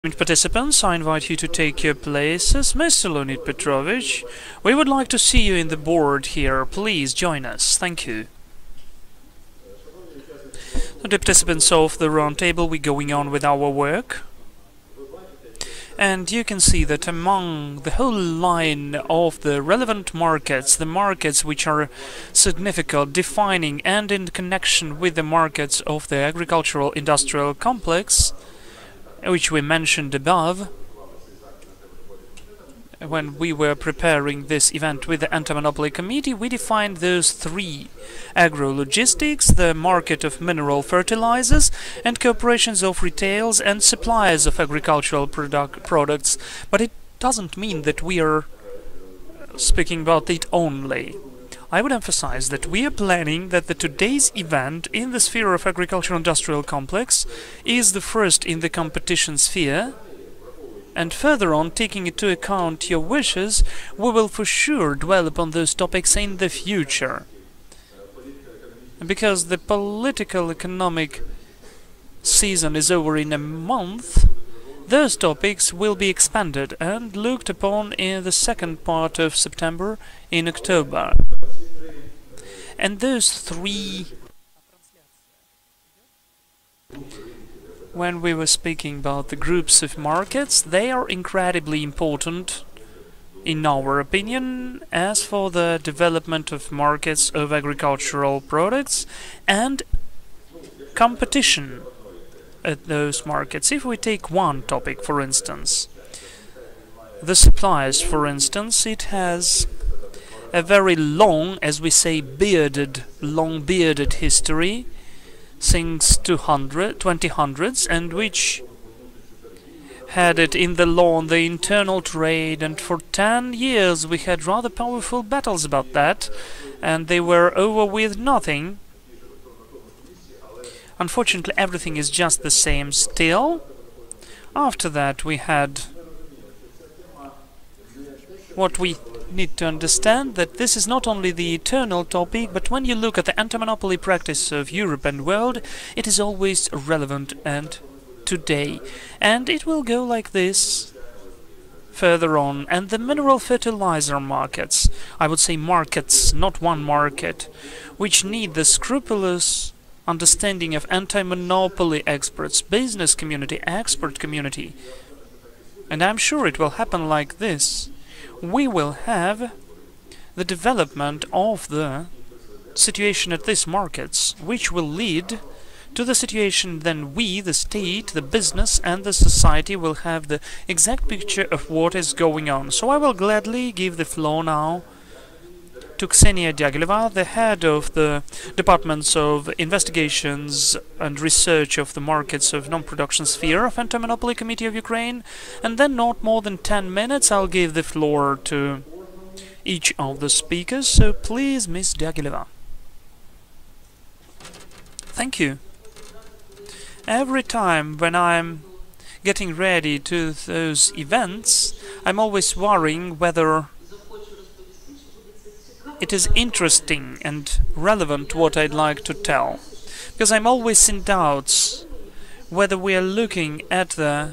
Participants, I invite you to take your places. Mr. Leonid Petrovich, we would like to see you in the board here. Please join us. Thank you. The participants of the round table, we're going on with our work. And you can see that among the whole line of the relevant markets, the markets which are significant, defining and in connection with the markets of the agricultural industrial complex, which we mentioned above when we were preparing this event with the Anti-Monopoly Committee, we defined those three: agro-logistics, the market of mineral fertilizers, and cooperations of retailers and suppliers of agricultural products. But it doesn't mean that we are speaking about it only. I would emphasize that we are planning that today's event in the sphere of agricultural industrial complex is the first in the competition sphere, and further on, taking into account your wishes, we will for sure dwell upon those topics in the future. Because the political economic season is over in a month, those topics will be expanded and looked upon in the second part of September, in October. And those three, when we were speaking about the groups of markets, they are incredibly important, in our opinion, as for the development of markets of agricultural products and competition at those markets. If we take one topic, for instance, the suppliers, for instance, it has a very long, as we say, long-bearded history since 2000s, and which had it in the law on the internal trade, and for 10 years we had rather powerful battles about that, and they were over with nothing. Unfortunately, everything is just the same still. After that, we had what we need to understand, that this is not only the eternal topic, but when you look at the anti-monopoly practice of Europe and world, it is always relevant and today. And it will go like this further on. And the mineral fertilizer markets, I would say markets, not one market, which need the scrupulous understanding of anti-monopoly experts, business community, expert community. And I'm sure it will happen like this. We will have the development of the situation at these markets, which will lead to the situation then we, the state, the business and the society will have the exact picture of what is going on. So I will gladly give the floor now to Ksenia Diahilieva, the head of the Departments of Investigations and Research of the Markets of Non-Production Sphere of Anti-Monopoly Committee of Ukraine, and then not more than 10 minutes I'll give the floor to each of the speakers, so please, Ms. Diahilieva. Thank you. Every time when I'm getting ready to those events, I'm always worrying whether it is interesting and relevant what I'd like to tell, because I'm always in doubts whether we are looking at the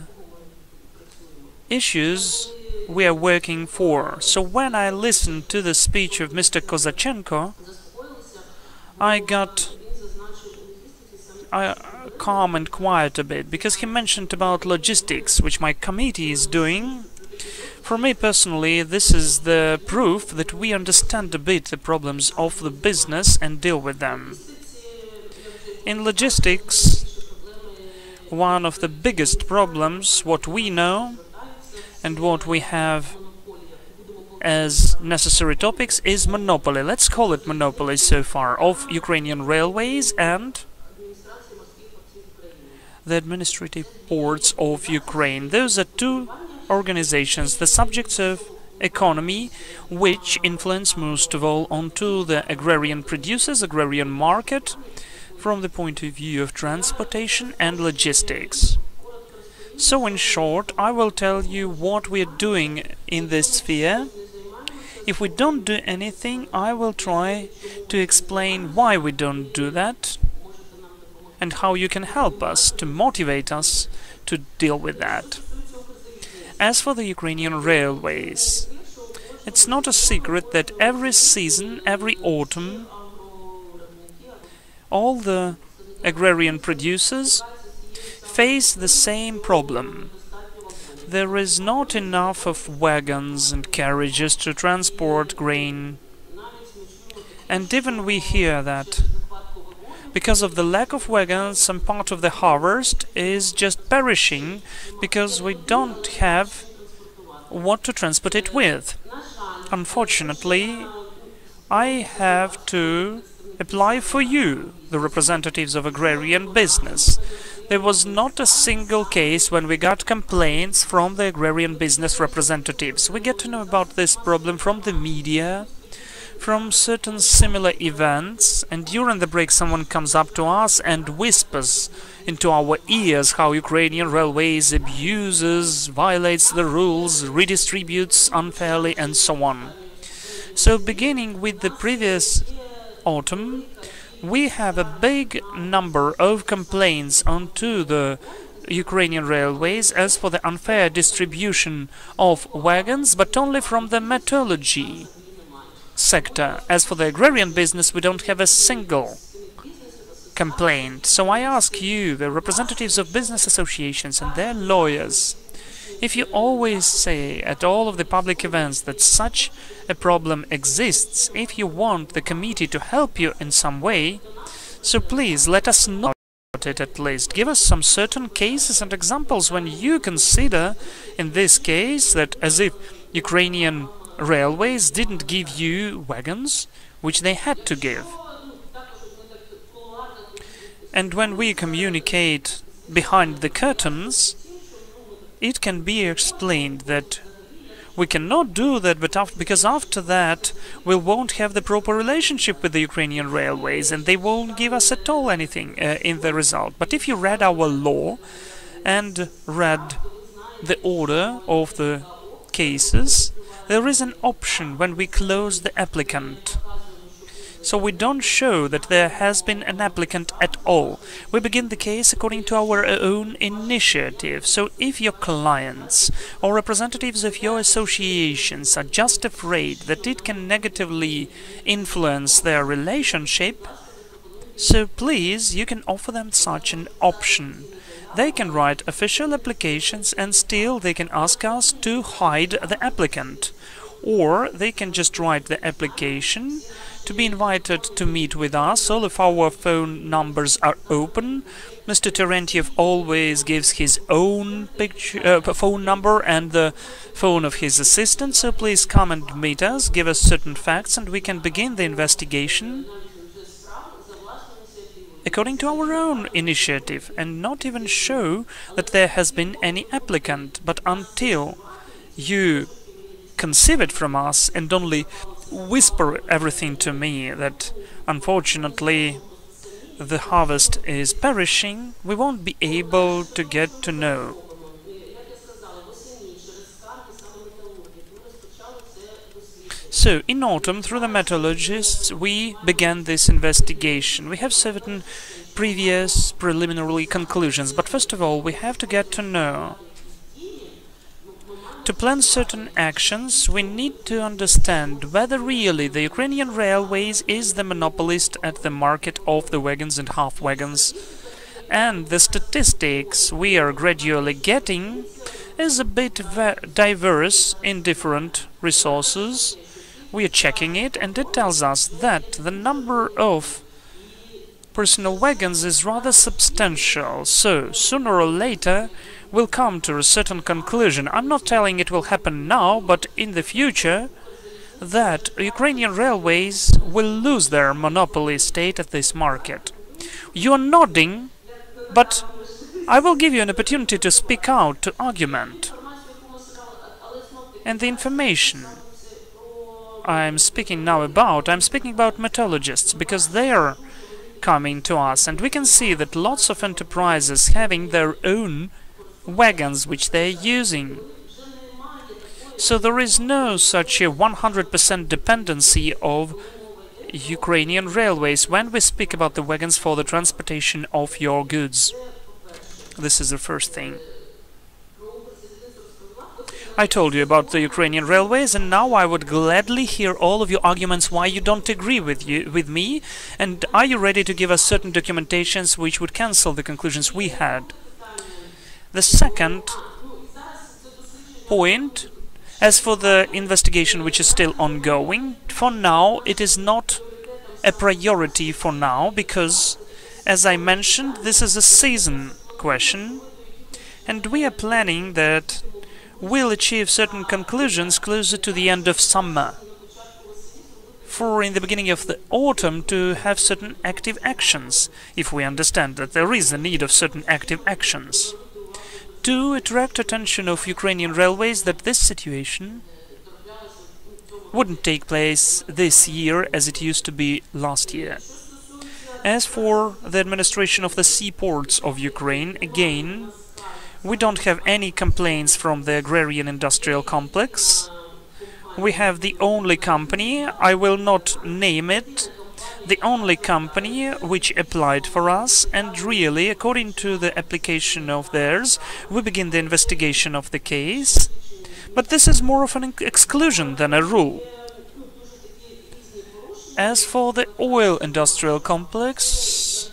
issues we are working for. So when I listened to the speech of Mr. Golchenko, I got calm and quiet a bit, because he mentioned about logistics, which my committee is doing. For me personally, this is the proof that we understand a bit the problems of the business and deal with them. In logistics, one of the biggest problems, what we know and what we have as necessary topics, is monopoly. Let's call it monopoly so far, of Ukrainian railways and the administrative boards of Ukraine. Those are two organizations, the subjects of economy, which influence most of all onto the agrarian producers, agrarian market, from the point of view of transportation and logistics. So in short, I will tell you what we are doing in this sphere. If we don't do anything, I will try to explain why we don't do that and how you can help us, to motivate us to deal with that. As for the Ukrainian railways, it's not a secret that every season, every autumn, all the agrarian producers face the same problem. There is not enough of wagons and carriages to transport grain. And even we hear that because of the lack of wagons, some part of the harvest is just perishing because we don't have what to transport it with. Unfortunately, I have to apply for you, the representatives of agrarian business. There was not a single case when we got complaints from the agrarian business representatives. We get to know about this problem from the media, from certain similar events, and during the break someone comes up to us and whispers into our ears how Ukrainian Railways abuses, violates the rules, redistributes unfairly, and so on. So beginning with the previous autumn, we have a big number of complaints onto the Ukrainian Railways as for the unfair distribution of wagons, but only from the metallurgy sector. As for the agrarian business, we don't have a single complaint. So I ask you, the representatives of business associations and their lawyers, if you always say at all of the public events that such a problem exists, if you want the committee to help you in some way, so please let us know about it at least. Give us some certain cases and examples when you consider, in this case, that as if Ukrainian Railways didn't give you wagons, which they had to give. And when we communicate behind the curtains, it can be explained that we cannot do that, but because after that we won't have the proper relationship with the Ukrainian Railways and they won't give us at all anything in the result. But if you read our law and read the order of the cases, there is an option when we close the applicant. So we don't show that there has been an applicant at all. We begin the case according to our own initiative. So if your clients or representatives of your associations are just afraid that it can negatively influence their relationship, so please, you can offer them such an option. They can write official applications and still they can ask us to hide the applicant. Or they can just write the application to be invited to meet with us. All of our phone numbers are open. Mr. Terentiev always gives his own phone number and the phone of his assistant, so please come and meet us, give us certain facts, and we can begin the investigation according to our own initiative, and not even show that there has been any applicant. But until you conceive it from us and only whisper everything to me that unfortunately the harvest is perishing, we won't be able to get to know. So, in autumn, through the metallurgists, we began this investigation. We have certain previous preliminary conclusions, but first of all, we have to get to know. To plan certain actions, we need to understand whether really the Ukrainian Railways is the monopolist at the market of the wagons and half-wagons. And the statistics we are gradually getting is a bit diverse in different resources. We are checking it, and it tells us that the number of personal wagons is rather substantial. So, sooner or later, we'll come to a certain conclusion. I'm not telling it will happen now, but in the future, that Ukrainian Railways will lose their monopoly state at this market. You are nodding, but I will give you an opportunity to speak out, to argument. And the information I'm speaking about metallurgists, because they are coming to us, and we can see that lots of enterprises having their own wagons which they're using. So there is no such a 100% dependency of Ukrainian Railways when we speak about the wagons for the transportation of your goods. This is the first thing. I told you about the Ukrainian railways, and now I would gladly hear all of your arguments why you don't agree with me, and are you ready to give us certain documentations which would cancel the conclusions we had? The second point, as for the investigation which is still ongoing, for now it is not a priority for now, because, as I mentioned, this is a season question, and we are planning that we'll achieve certain conclusions closer to the end of summer, for in the beginning of the autumn to have certain active actions, if we understand that there is a need of certain active actions, to attract attention of Ukrainian railways that this situation wouldn't take place this year as it used to be last year. As for the administration of the seaports of Ukraine, again, we don't have any complaints from the agrarian industrial complex. We have the only company, I will not name it, the only company which applied for us, and really, according to the application of theirs, we begin the investigation of the case. But this is more of an exclusion than a rule. As for the oil industrial complex,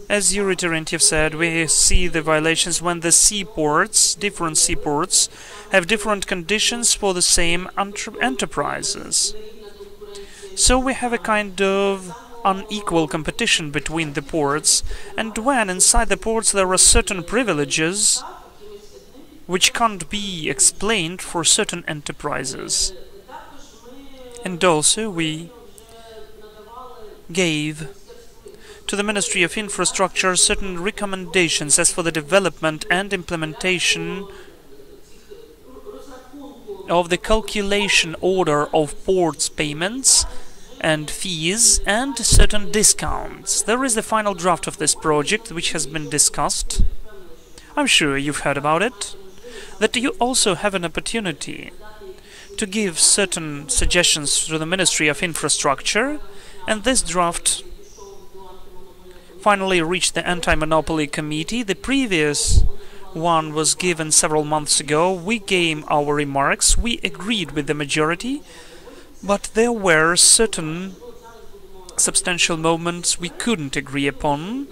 as Yuri Terentiev said, we see the violations when the seaports, different seaports, have different conditions for the same enterprises. So we have a kind of unequal competition between the ports, and when inside the ports there are certain privileges which can't be explained for certain enterprises. And also we gave to the Ministry of Infrastructure certain recommendations as for the development and implementation of the calculation order of ports payments and fees and certain discounts. There is the final draft of this project which has been discussed. I'm sure you've heard about it. That you also have an opportunity to give certain suggestions to the Ministry of Infrastructure, and this draft finally reached the Anti-Monopoly Committee. The previous one was given several months ago. We gave our remarks, we agreed with the majority, but there were certain substantial moments we couldn't agree upon,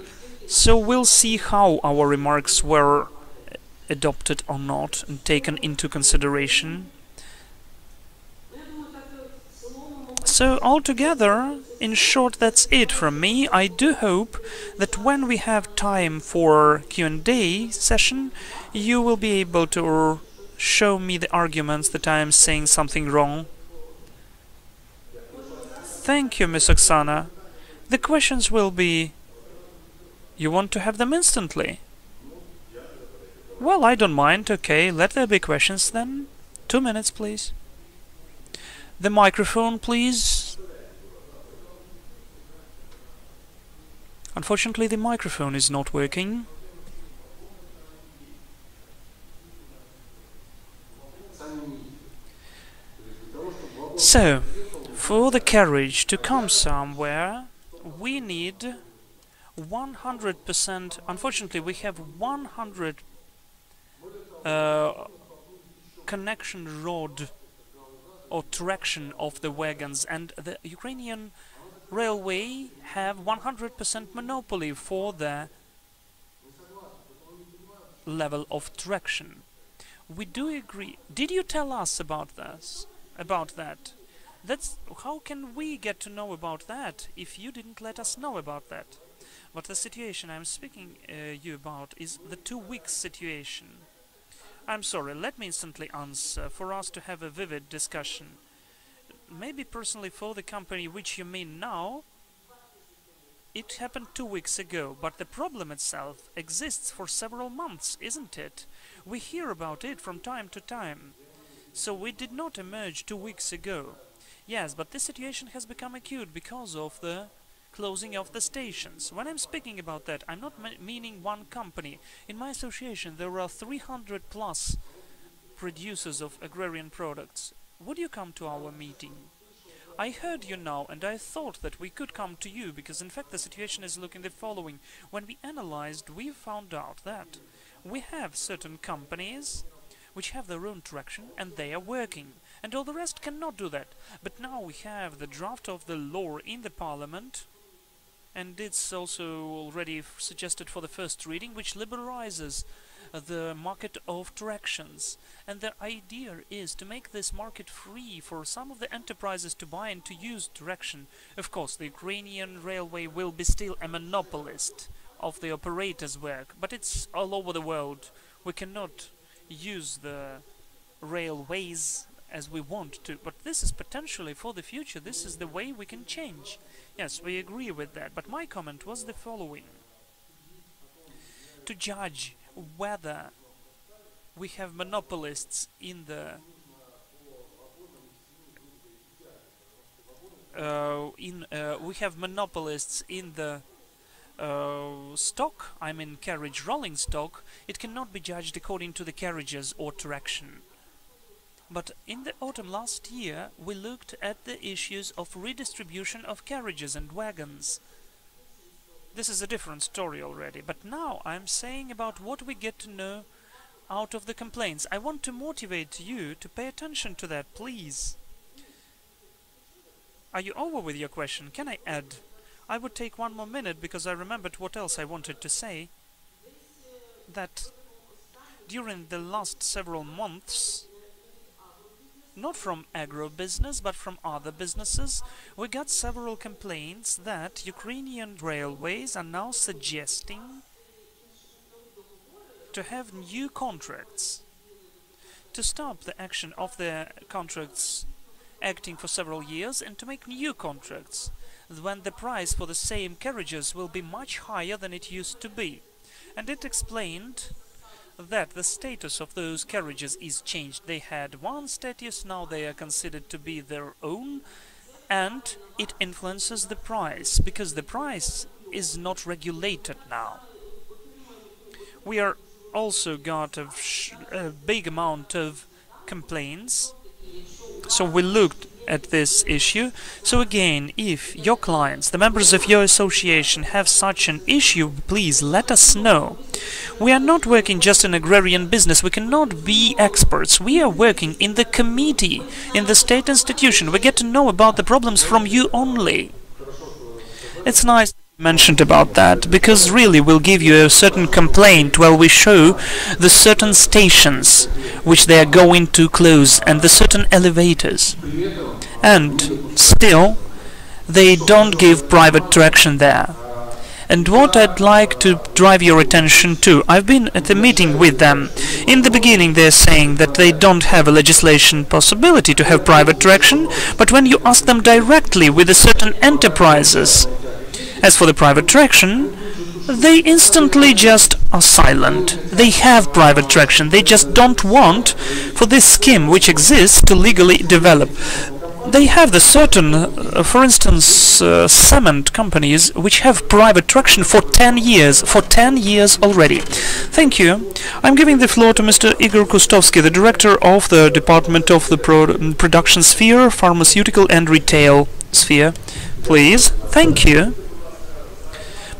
so we'll see how our remarks were adopted or not and taken into consideration. So altogether, in short, that's it from me. I do hope that when we have time for Q&A session, you will be able to show me the arguments that I am saying something wrong. Thank you, Miss Oksana. The questions will be... You want to have them instantly? Well, I don't mind. Okay, let there be questions then. 2 minutes, please. The microphone, please. Unfortunately, the microphone is not working. So, for the carriage to come somewhere, we need 100%. Unfortunately, we have 100 connection rod or traction of the wagons, and the Ukrainian railway have 100% monopoly for the level of traction. We do agree. Did you tell us about this? About that? That's how can we get to know about that if you didn't let us know about that? But the situation I'm speaking you about is the 2 weeks situation. I'm sorry, let me instantly answer for us to have a vivid discussion. Maybe personally for the company which you mean now, it happened 2 weeks ago, but the problem itself exists for several months, isn't it? We hear about it from time to time. So we did not emerge 2 weeks ago. Yes, but this situation has become acute because of the closing of the stations. When I'm speaking about that, I'm not meaning one company. In my association, there are 300 plus producers of agrarian products. Would you come to our meeting? I heard you now, and I thought that we could come to you, because in fact the situation is looking the following. When we analyzed, we found out that we have certain companies which have their own traction and they are working, and all the rest cannot do that. But now we have the draft of the law in the parliament, and it's also already suggested for the first reading, which liberalizes the market of tractions. And the idea is to make this market free for some of the enterprises to buy and to use traction. Of course, the Ukrainian railway will be still a monopolist of the operator's work, but it's all over the world. We cannot use the railways as we want to, but this is potentially for the future. This is the way we can change. Yes, we agree with that, but my comment was the following. To judge whether we have monopolists in the stock, I mean carriage rolling stock, it cannot be judged according to the carriages or traction. But in the autumn last year we looked at the issues of redistribution of carriages and wagons. This is a different story already, but now I'm saying about what we get to know out of the complaints. I want to motivate you to pay attention to that, please. Are you over with your question? Can I add? I would take one more minute because I remembered what else I wanted to say. That during the last several months, not from agro-business, but from other businesses, we got several complaints that Ukrainian railways are now suggesting to have new contracts, to stop the action of the contracts acting for several years and to make new contracts, when the price for the same carriages will be much higher than it used to be. And it explained that the status of those carriages is changed. They had one status, now they are considered to be their own, and it influences the price, because the price is not regulated now. We are also got a big amount of complaints, so we looked at this issue. So again, if your clients, the members of your association, have such an issue, please let us know. We are not working just in agrarian business, we cannot be experts. We are working in the committee, in the state institution. We get to know about the problems from you only. It's nice mentioned about that, because really we'll give you a certain complaint while we show the certain stations which they are going to close and the certain elevators, and still they don't give private traction there. And what I'd like to drive your attention to, I've been at a meeting with them. In the beginning they're saying that they don't have a legislation possibility to have private traction, but when you ask them directly with the certain enterprises as for the private traction, they instantly just are silent. They have private traction, they just don't want for this scheme which exists to legally develop. They have the certain, for instance, cement companies which have private traction for 10 years already. Thank you. I'm giving the floor to Mr. Igor Kustovsky, the director of the Department of the Production Sphere, Pharmaceutical and Retail Sphere. Please. Thank you.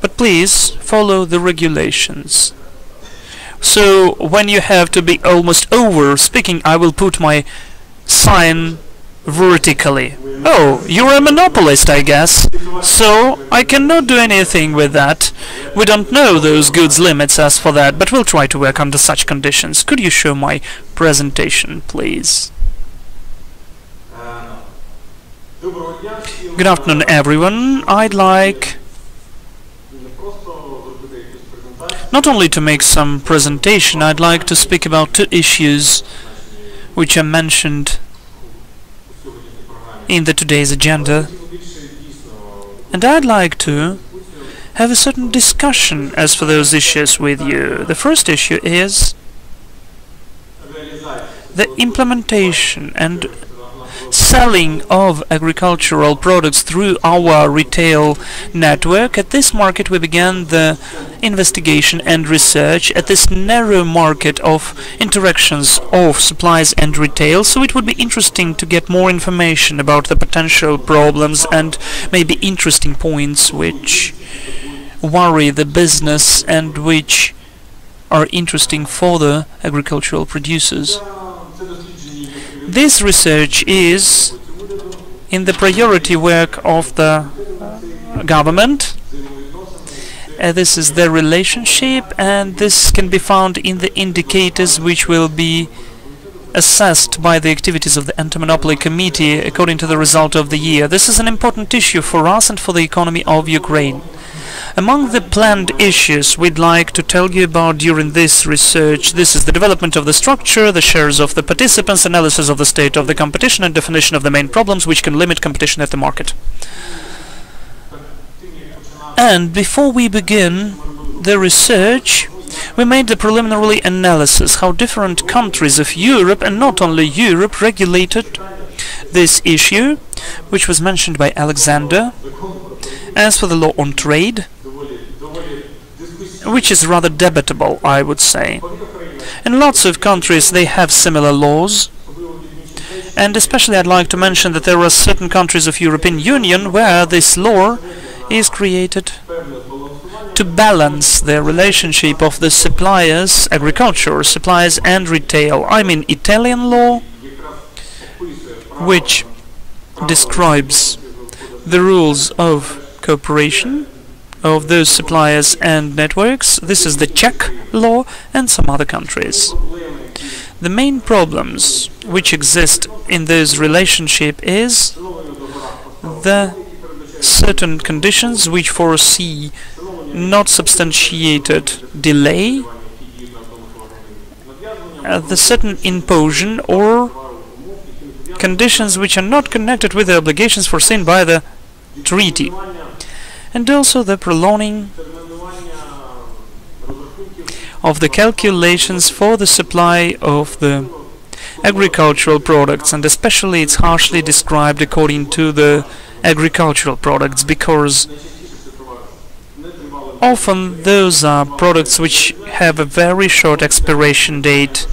But please follow the regulations. So when you have to be almost over speaking, I will put my sign vertically. Oh, you're a monopolist, I guess. So I cannot do anything with that. We don't know those goods limits as for that, but we'll try to work under such conditions. Could you show my presentation, please? Good afternoon, everyone. I'd like not only to make some presentation, I'd like to speak about two issues which are mentioned in the today's agenda, and I'd like to have a certain discussion as for those issues with you. The first issue is the implementation and selling of agricultural products through our retail network. At this market we began the investigation and research at this narrow market of interactions of supplies and retail, so it would be interesting to get more information about the potential problems and maybe interesting points which worry the business and which are interesting for the agricultural producers. This research is in the priority work of the government. This is the relationship, and this can be found in the indicators which will be assessed by the activities of the Anti-Monopoly Committee according to the result of the year. This is an important issue for us and for the economy of Ukraine. Among the planned issues we'd like to tell you about during this research, this is the development of the structure, the shares of the participants, analysis of the state of the competition, and definition of the main problems which can limit competition at the market. And before we begin the research, we made the preliminary analysis how different countries of Europe, and not only Europe, regulated this issue, which was mentioned by Oleksandr. As for the law on trade, which is rather debatable, I would say. In lots of countries they have similar laws, and especially I'd like to mention that there are certain countries of European Union where this law is created to balance the relationship of the suppliers, agricultural suppliers and retail. I mean Italian law, which describes the rules of cooperation of those suppliers and networks. This is the Czech law and some other countries. The main problems which exist in this relationship is the certain conditions which foresee not substantiated delay, the certain imposition or conditions which are not connected with the obligations foreseen by the treaty, and also the prolonging of the calculations for the supply of the agricultural products, and especially it's harshly described according to the agricultural products, because often those are products which have a very short expiration date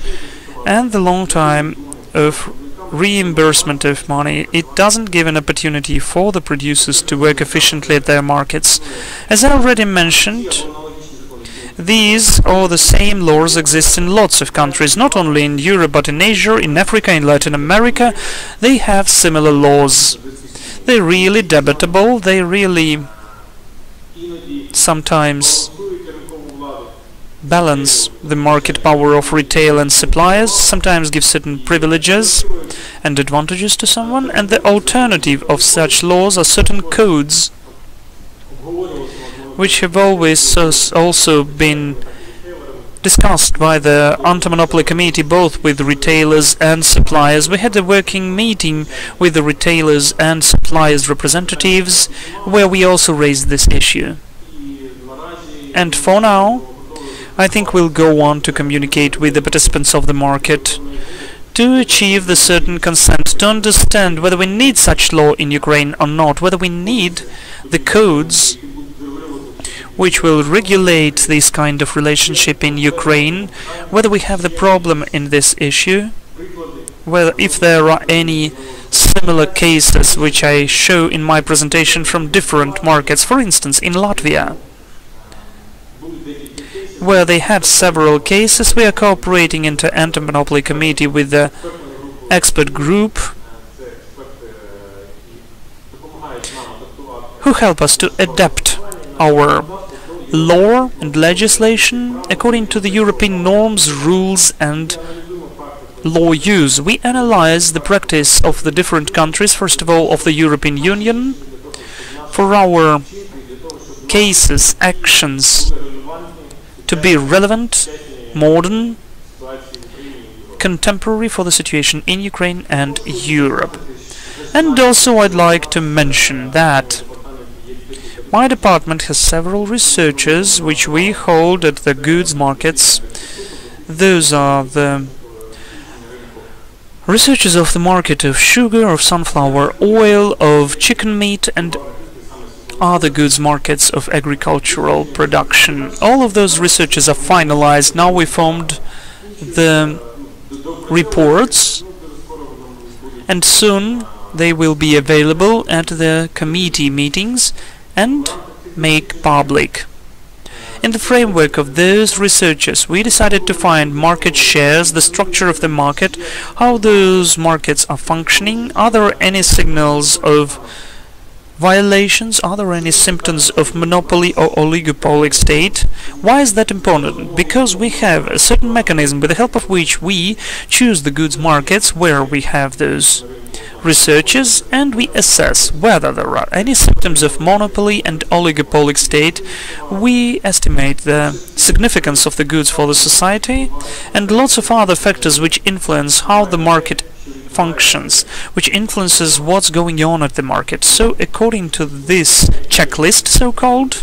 and the long time of reimbursement of money. It doesn't give an opportunity for the producers to work efficiently at their markets. As I already mentioned, these or the same laws exist in lots of countries, not only in Europe but in Asia, in Africa, in Latin America. They have similar laws. They're really debatable, they really sometimes balance the market power of retail and suppliers, sometimes give certain privileges and advantages to someone, and the alternative of such laws are certain codes which have always also been discussed by the Anti-Monopoly Committee, both with retailers and suppliers. We had a working meeting with the retailers and suppliers representatives where we also raised this issue. And for now, I think we'll go on to communicate with the participants of the market to achieve the certain consent, to understand whether we need such law in Ukraine or not, whether we need the codes which will regulate this kind of relationship in Ukraine, whether we have the problem in this issue, whether if there are any similar cases which I show in my presentation from different markets, for instance in Latvia, where they have several cases. We are cooperating in the Anti-Monopoly Committee with the expert group who help us to adapt our law and legislation according to the European norms, rules and law use. We analyze the practice of the different countries, first of all of the European Union, for our cases, actions to be relevant, modern, contemporary for the situation in Ukraine and Europe. And also I'd like to mention that my department has several researchers which we hold at the goods markets. Those are the researchers of the market of sugar, of sunflower oil, of chicken meat and other goods markets of agricultural production. All of those researches are finalized. Now we formed the reports and soon they will be available at the committee meetings and make public. In the framework of those researches, we decided to find market shares, the structure of the market, how those markets are functioning, are there any signals of violations, are there any symptoms of monopoly or oligopolic state? Why is that important? Because we have a certain mechanism with the help of which we choose the goods markets where we have those researches, and we assess whether there are any symptoms of monopoly and oligopolic state. We estimate the significance of the goods for the society and lots of other factors which influence how the market functions, which influences what's going on at the market. So according to this checklist, so-called,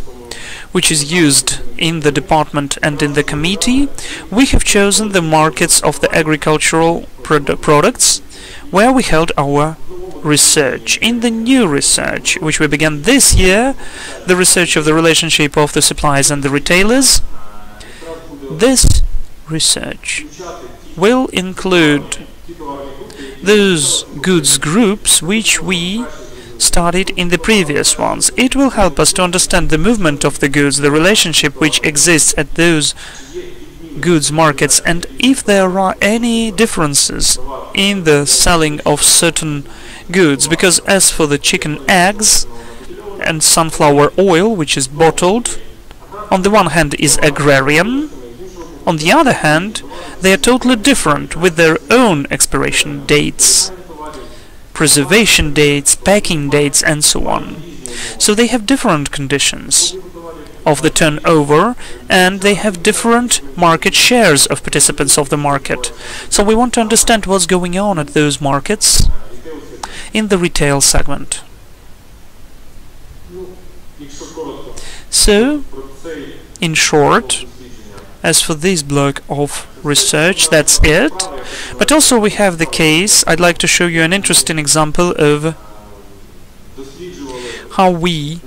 which is used in the department and in the committee, we have chosen the markets of the agricultural products where we held our research. In the new research, which we began this year, the research of the relationship of the suppliers and the retailers, this research will include those goods groups which we studied in the previous ones. It will help us to understand the movement of the goods, the relationship which exists at those goods markets, and if there are any differences in the selling of certain goods. Because as for the chicken eggs and sunflower oil, which is bottled, on the one hand is agrarian, on the other hand they are totally different with their own expiration dates, preservation dates, packing dates, and so on. So they have different conditions of the turnover, and they have different market shares of participants of the market. So we want to understand what's going on at those markets in the retail segment. So, in short, as for this block of research, that's it. But also we have the case. I'd like to show you an interesting example of how we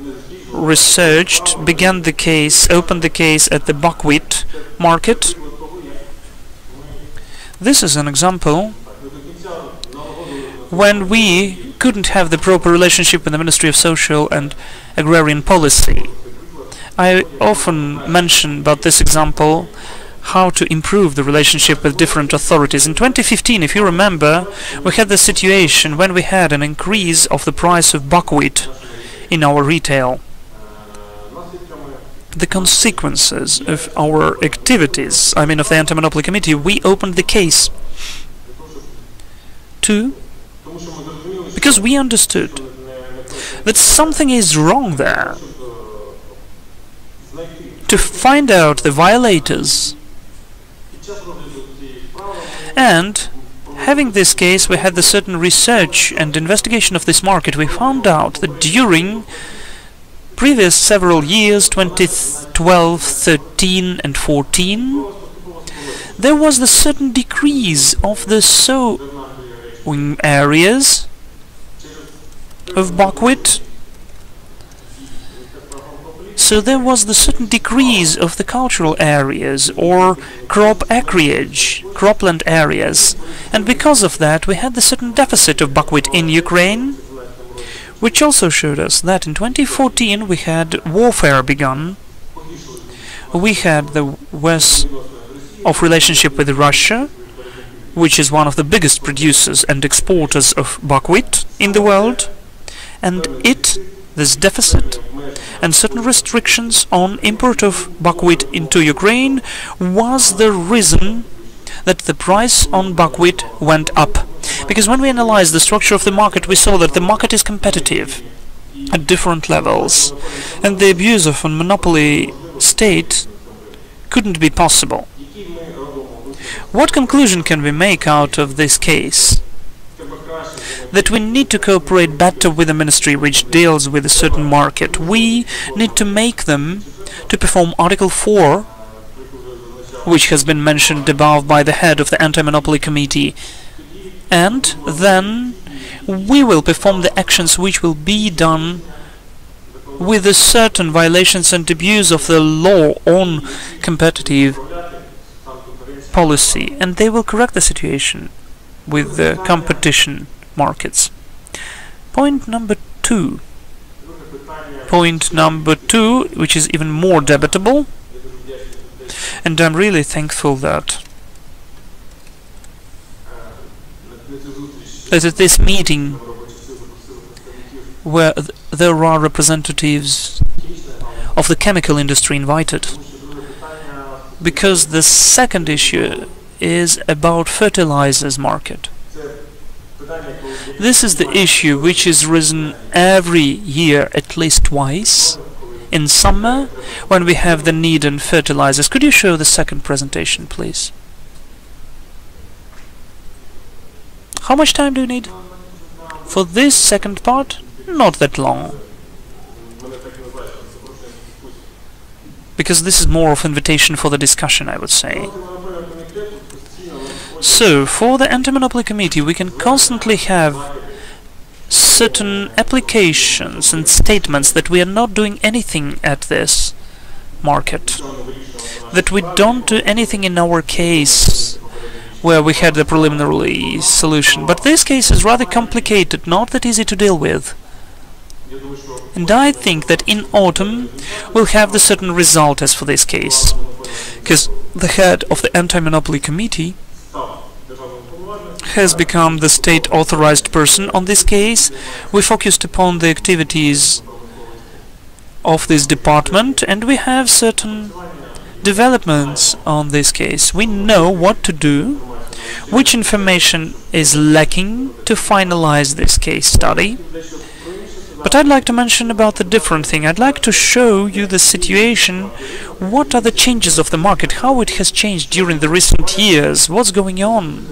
researched, began the case, opened the case at the buckwheat market. This is an example when we couldn't have the proper relationship with the Ministry of Social and Agrarian Policy. I often mention about this example how to improve the relationship with different authorities. In 2015, if you remember, we had the situation when we had an increase of the price of buckwheat in our retail. The consequences of our activities, I mean of the Anti-Monopoly Committee, we opened the case because we understood that something is wrong there. To find out the violators, and having this case, we had the certain research and investigation of this market. We found out that during previous several years, 2012, 13 and 14, there was the certain decrease of the sowing areas of buckwheat. So there was the certain decrease of the cultural areas or crop acreage, cropland areas, and because of that we had the certain deficit of buckwheat in Ukraine, which also showed us that in 2014 we had warfare begun. We had the worst of relationship with Russia, which is one of the biggest producers and exporters of buckwheat in the world, and this deficit and certain restrictions on import of buckwheat into Ukraine was the reason that the price on buckwheat went up. Because when we analyzed the structure of the market, we saw that the market is competitive at different levels, and the abuse of a monopoly state couldn't be possible. What conclusion can we make out of this case? That we need to cooperate better with the ministry which deals with a certain market. We need to make them to perform Article 4, which has been mentioned above by the head of the Anti-Monopoly Committee, and then we will perform the actions which will be done with the certain violations and abuse of the law on competitive policy, and they will correct the situation with the competition markets. Point number two, which is even more debatable, And I'm really thankful that at this meeting where there are representatives of the chemical industry invited, because the second issue is about fertilizers market. This is the issue which is risen every year at least twice. In summer, when we have the need in fertilizers. Could you show the second presentation, please? How much time do you need? For this second part? Not that long. Because this is more of invitation for the discussion, I would say. So, for the Anti-Monopoly Committee, we can constantly have certain applications and statements that we are not doing anything at this market, that we don't do anything in our case where we had the preliminary solution. But this case is rather complicated, not that easy to deal with. And I think that in autumn we'll have the certain result as for this case, because the head of the Anti-Monopoly Committee has become the state-authorized person on this case. We focused upon the activities of this department, and we have certain developments on this case. We know what to do, which information is lacking to finalize this case study. But I'd like to mention about the different thing. I'd like to show you the situation, what are the changes of the market, how it has changed during the recent years, what's going on.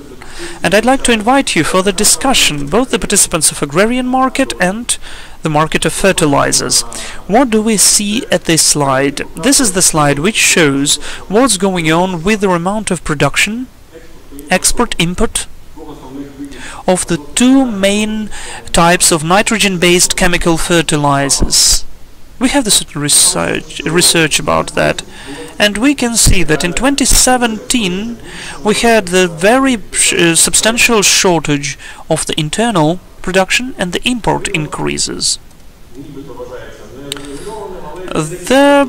And I'd like to invite you for the discussion, both the participants of agrarian market and the market of fertilizers. What do we see at this slide? This is the slide which shows what's going on with the amount of production, export, import, of the two main types of nitrogen-based chemical fertilizers. We have the certain research about that, and we can see that in 2017 we had the very substantial shortage of the internal production and the import increases. The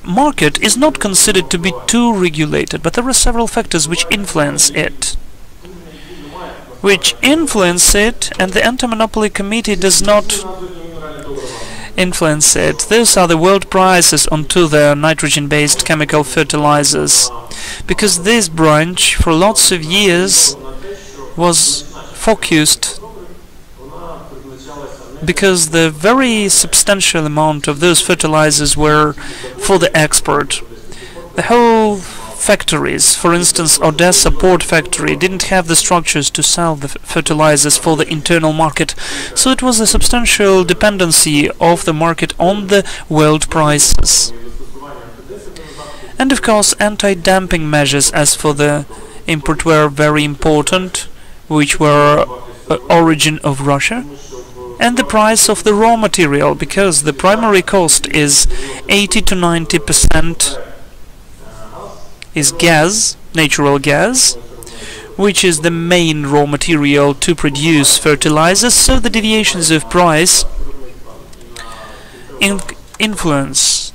market is not considered to be too regulated, but there are several factors which influence it. And the Anti-Monopoly Committee does not influence it. These are the world prices onto the nitrogen-based chemical fertilizers, because this branch for lots of years was focused, because the very substantial amount of those fertilizers were for the export. The whole factories, for instance Odessa port factory, didn't have the structures to sell the fertilizers for the internal market, so it was a substantial dependency of the market on the world prices. And of course anti-dumping measures as for the import were very important, which were origin of Russia, and the price of the raw material, because the primary cost is 80 to 90% is gas, natural gas, which is the main raw material to produce fertilizers, so the deviations of price influence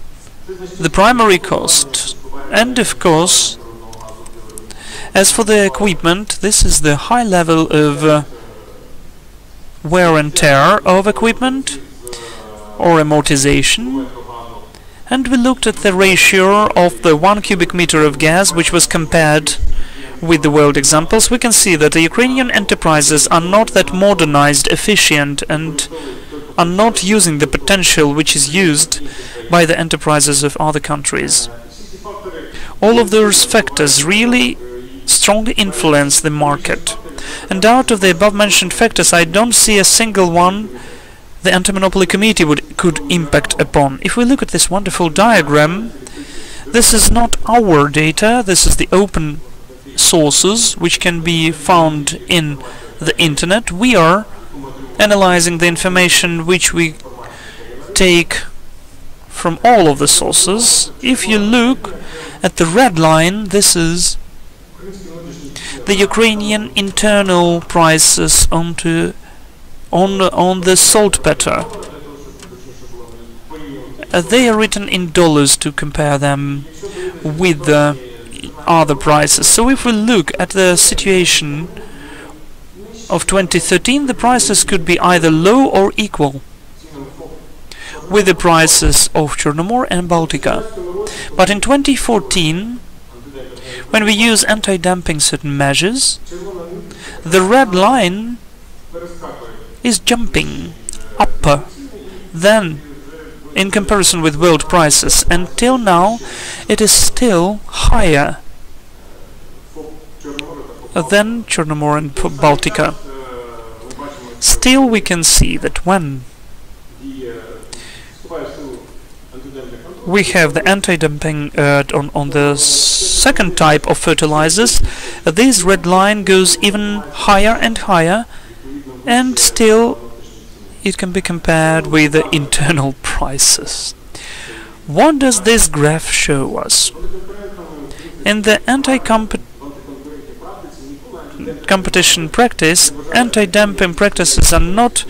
the primary cost. And of course, as for the equipment, this is the high level of wear and tear of equipment or amortization. And we looked at the ratio of the 1 cubic meter of gas, which was compared with the world examples. We can see that the Ukrainian enterprises are not that modernized, efficient, and are not using the potential which is used by the enterprises of other countries. All of those factors really strongly influence the market. And out of the above-mentioned factors, I don't see a single one the Anti-Monopoly Committee could impact upon. If we look at this wonderful diagram, this is not our data, this is the open sources which can be found in the internet. We are analyzing the information which we take from all of the sources. If you look at the red line, this is the Ukrainian internal prices on the saltpeter. They are written in dollars to compare them with the other prices. So if we look at the situation of 2013, the prices could be either low or equal with the prices of Chernomor and Baltica. But in 2014, when we use anti-dumping certain measures, the red line is jumping up then in comparison with world prices. Until now, it is still higher than Chernomor and Baltica. Still, we can see that when we have the anti-dumping on the second type of fertilizers, this red line goes even higher and higher, and still it can be compared with the internal prices. What does this graph show us? In the anti-competition practice, anti-dumping practices are not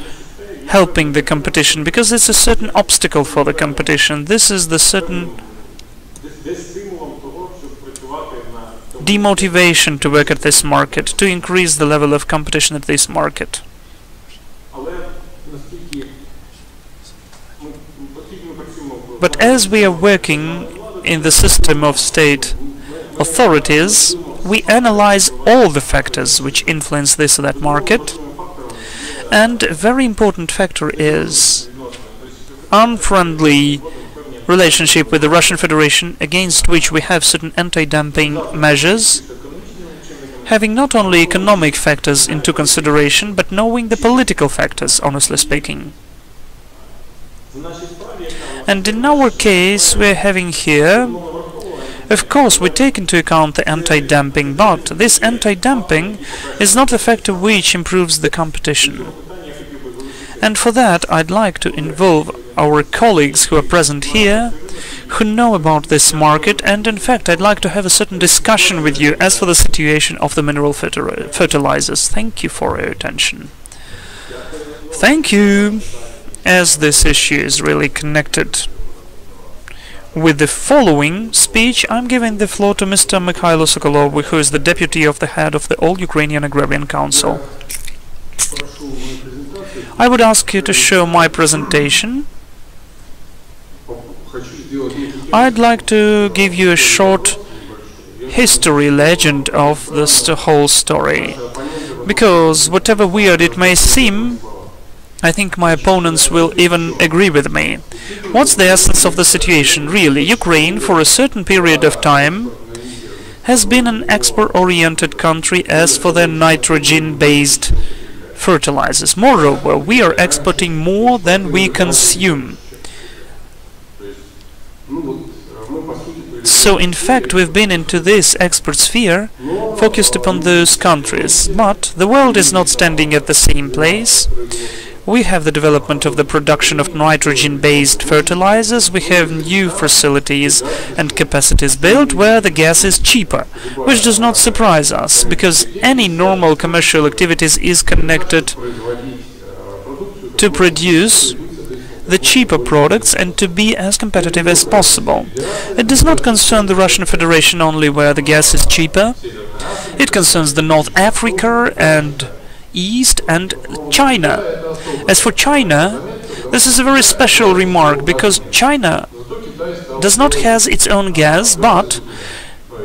helping the competition, because it's a certain obstacle for the competition. This is the certain demotivation to work at this market, to increase the level of competition at this market. But as we are working in the system of state authorities, we analyze all the factors which influence this or that market. And a very important factor is unfriendly relationship with the Russian Federation, against which we have certain anti-dumping measures, having not only economic factors into consideration, but knowing the political factors, honestly speaking. And in our case, we're having here, of course, we take into account the anti-dumping, but this anti-dumping is not a factor which improves the competition. And for that, I'd like to involve our colleagues who are present here, who know about this market, and in fact, I'd like to have a certain discussion with you as for the situation of the mineral fertilizers. Thank you for your attention. Thank you, as this issue is really connected with the following speech. I'm giving the floor to Mr. Mykhailo Sokolov, who is the deputy of the head of the All-Ukrainian Agrarian Council. I would ask you to show my presentation. I'd like to give you a short history legend of this whole story, because whatever weird it may seem, I think my opponents will even agree with me. What's the essence of the situation? Really, Ukraine, for a certain period of time, has been an export-oriented country as for their nitrogen-based fertilizers. Moreover, we are exporting more than we consume. So, in fact, we've been into this export sphere focused upon those countries. But the world is not standing at the same place. We have the development of the production of nitrogen-based fertilizers, we have new facilities and capacities built where the gas is cheaper, which does not surprise us, because any normal commercial activities is connected to produce the cheaper products and to be as competitive as possible. It does not concern the Russian Federation only where the gas is cheaper, it concerns the North Africa and East and China. As for China, this is a very special remark, because China does not have its own gas, but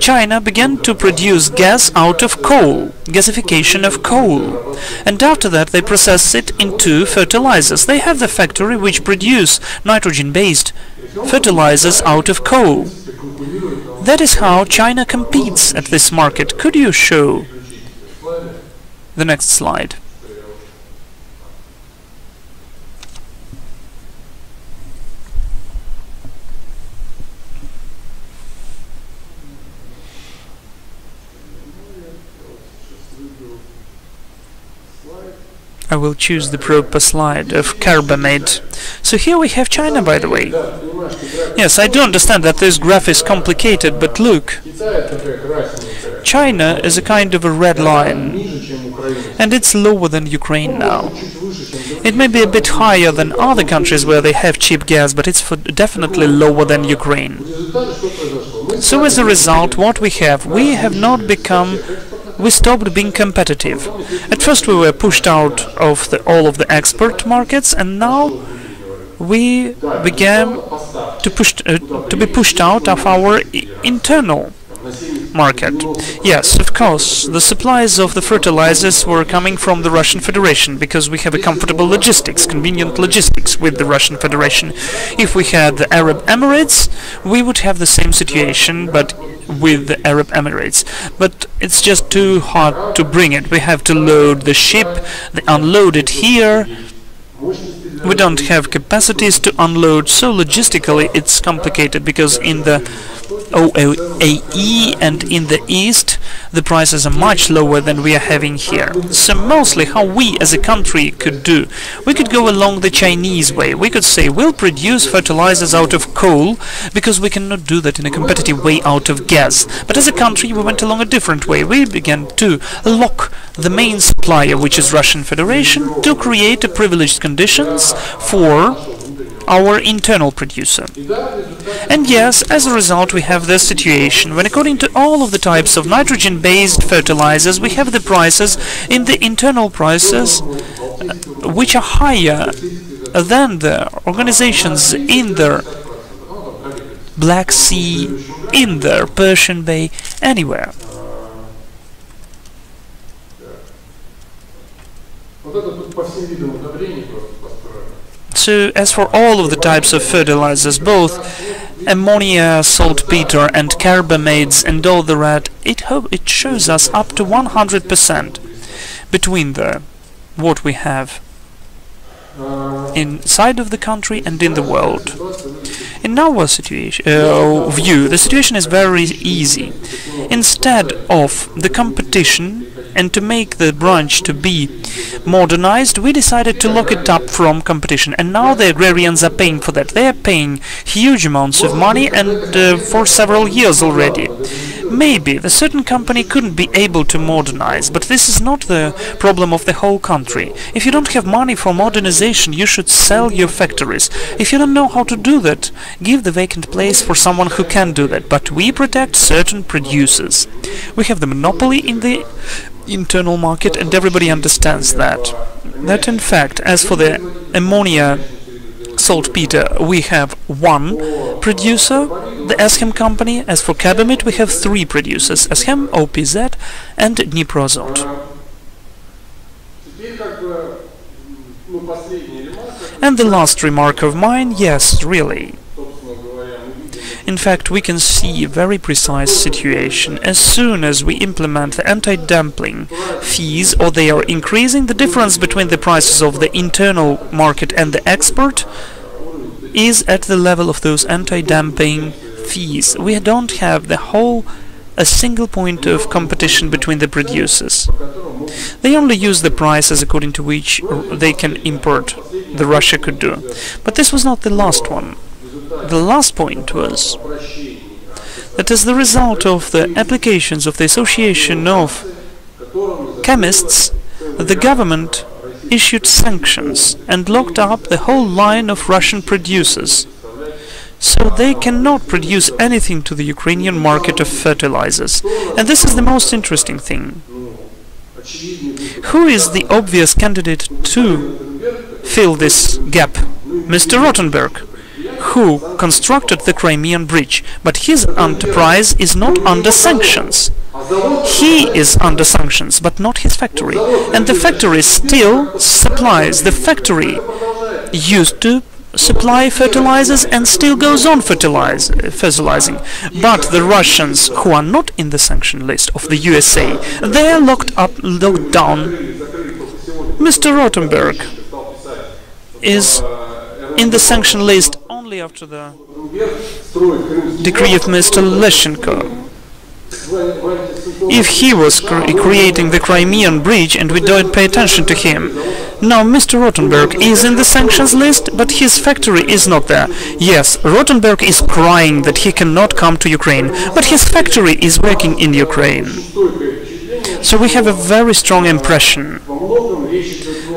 China began to produce gas out of coal, gasification of coal, and after that they process it into fertilizers. They have the factory which produce nitrogen-based fertilizers out of coal. That is how China competes at this market. Could you show the next slide? I will choose the proper slide of carbamide. So here we have China, by the way. Yes, I do understand that this graph is complicated, but look. China is a kind of a red line, and it's lower than Ukraine now. It may be a bit higher than other countries where they have cheap gas, but it's definitely lower than Ukraine. So as a result, what we have not become, we stopped being competitive. At first we were pushed out of all of the export markets, and now we began to be pushed out of our internal market. Yes, of course, the supplies of the fertilizers were coming from the Russian Federation, because we have a comfortable logistics, convenient logistics with the Russian Federation. If we had the Arab Emirates, we would have the same situation, but with the Arab Emirates. But it's just too hard to bring it. We have to load the ship, unload it here. We don't have capacities to unload, so logistically it's complicated, because in the OAE and in the East the prices are much lower than we are having here. So mostly how we as a country could do, we could go along the Chinese way. We could say we'll produce fertilizers out of coal, because we cannot do that in a competitive way out of gas. But as a country we went along a different way. We began to lock the main supplier, which is Russian Federation, to create privileged conditions for our internal producer. And yes, as a result we have this situation when, according to all of the types of nitrogen-based fertilizers, we have the prices in the internal prices which are higher than the organizations in the Black Sea, in the Persian Bay, anywhere. So, as for all of the types of fertilizers, both ammonia, saltpeter and carbamates and all the rest, it shows us up to 100% between what we have inside of the country and in the world. In our situation, view, the situation is very easy. Instead of the competition and to make the branch to be modernized, we decided to lock it up from competition, and now the agrarians are paying for that. They are paying huge amounts of money, and for several years already. Maybe the certain company couldn't be able to modernize, but this is not the problem of the whole country. If you don't have money for modernization, you should sell your factories. If you don't know how to do that, give the vacant place for someone who can do that. But we protect certain producers. We have the monopoly in the internal market, and everybody understands that. That in fact, as for the ammonia, saltpeter, we have one producer, the Eschem company. As for carbamate, we have three producers, Eschem, OPZ and Dniprozot. And the last remark of mine, yes, really. In fact, we can see a very precise situation. As soon as we implement the anti-dumping fees, or they are increasing, the difference between the prices of the internal market and the export is at the level of those anti-dumping fees. We don't have a single point of competition between the producers. They only use the prices according to which they can import, the Russia could do. But this was not the last one. The last point was that as the result of the applications of the Association of Chemists, the government issued sanctions and locked up the whole line of Russian producers. So they cannot produce anything to the Ukrainian market of fertilizers. And this is the most interesting thing. Who is the obvious candidate to fill this gap? Mr. Rothenberg, who constructed the Crimean Bridge, but his enterprise is not under sanctions. He is under sanctions, but not his factory. And the factory still supplies. The factory used to supply fertilizers and still goes on fertilizing. But the Russians, who are not in the sanction list of the USA, they are locked down. Mr. Rothenberg is in the sanction list only after the decree of Mr. Doroshenko. If he was creating the Crimean Bridge and we don't pay attention to him. Now Mr. Rothenberg is in the sanctions list, but his factory is not there. Yes, Rothenberg is crying that he cannot come to Ukraine, but his factory is working in Ukraine. So we have a very strong impression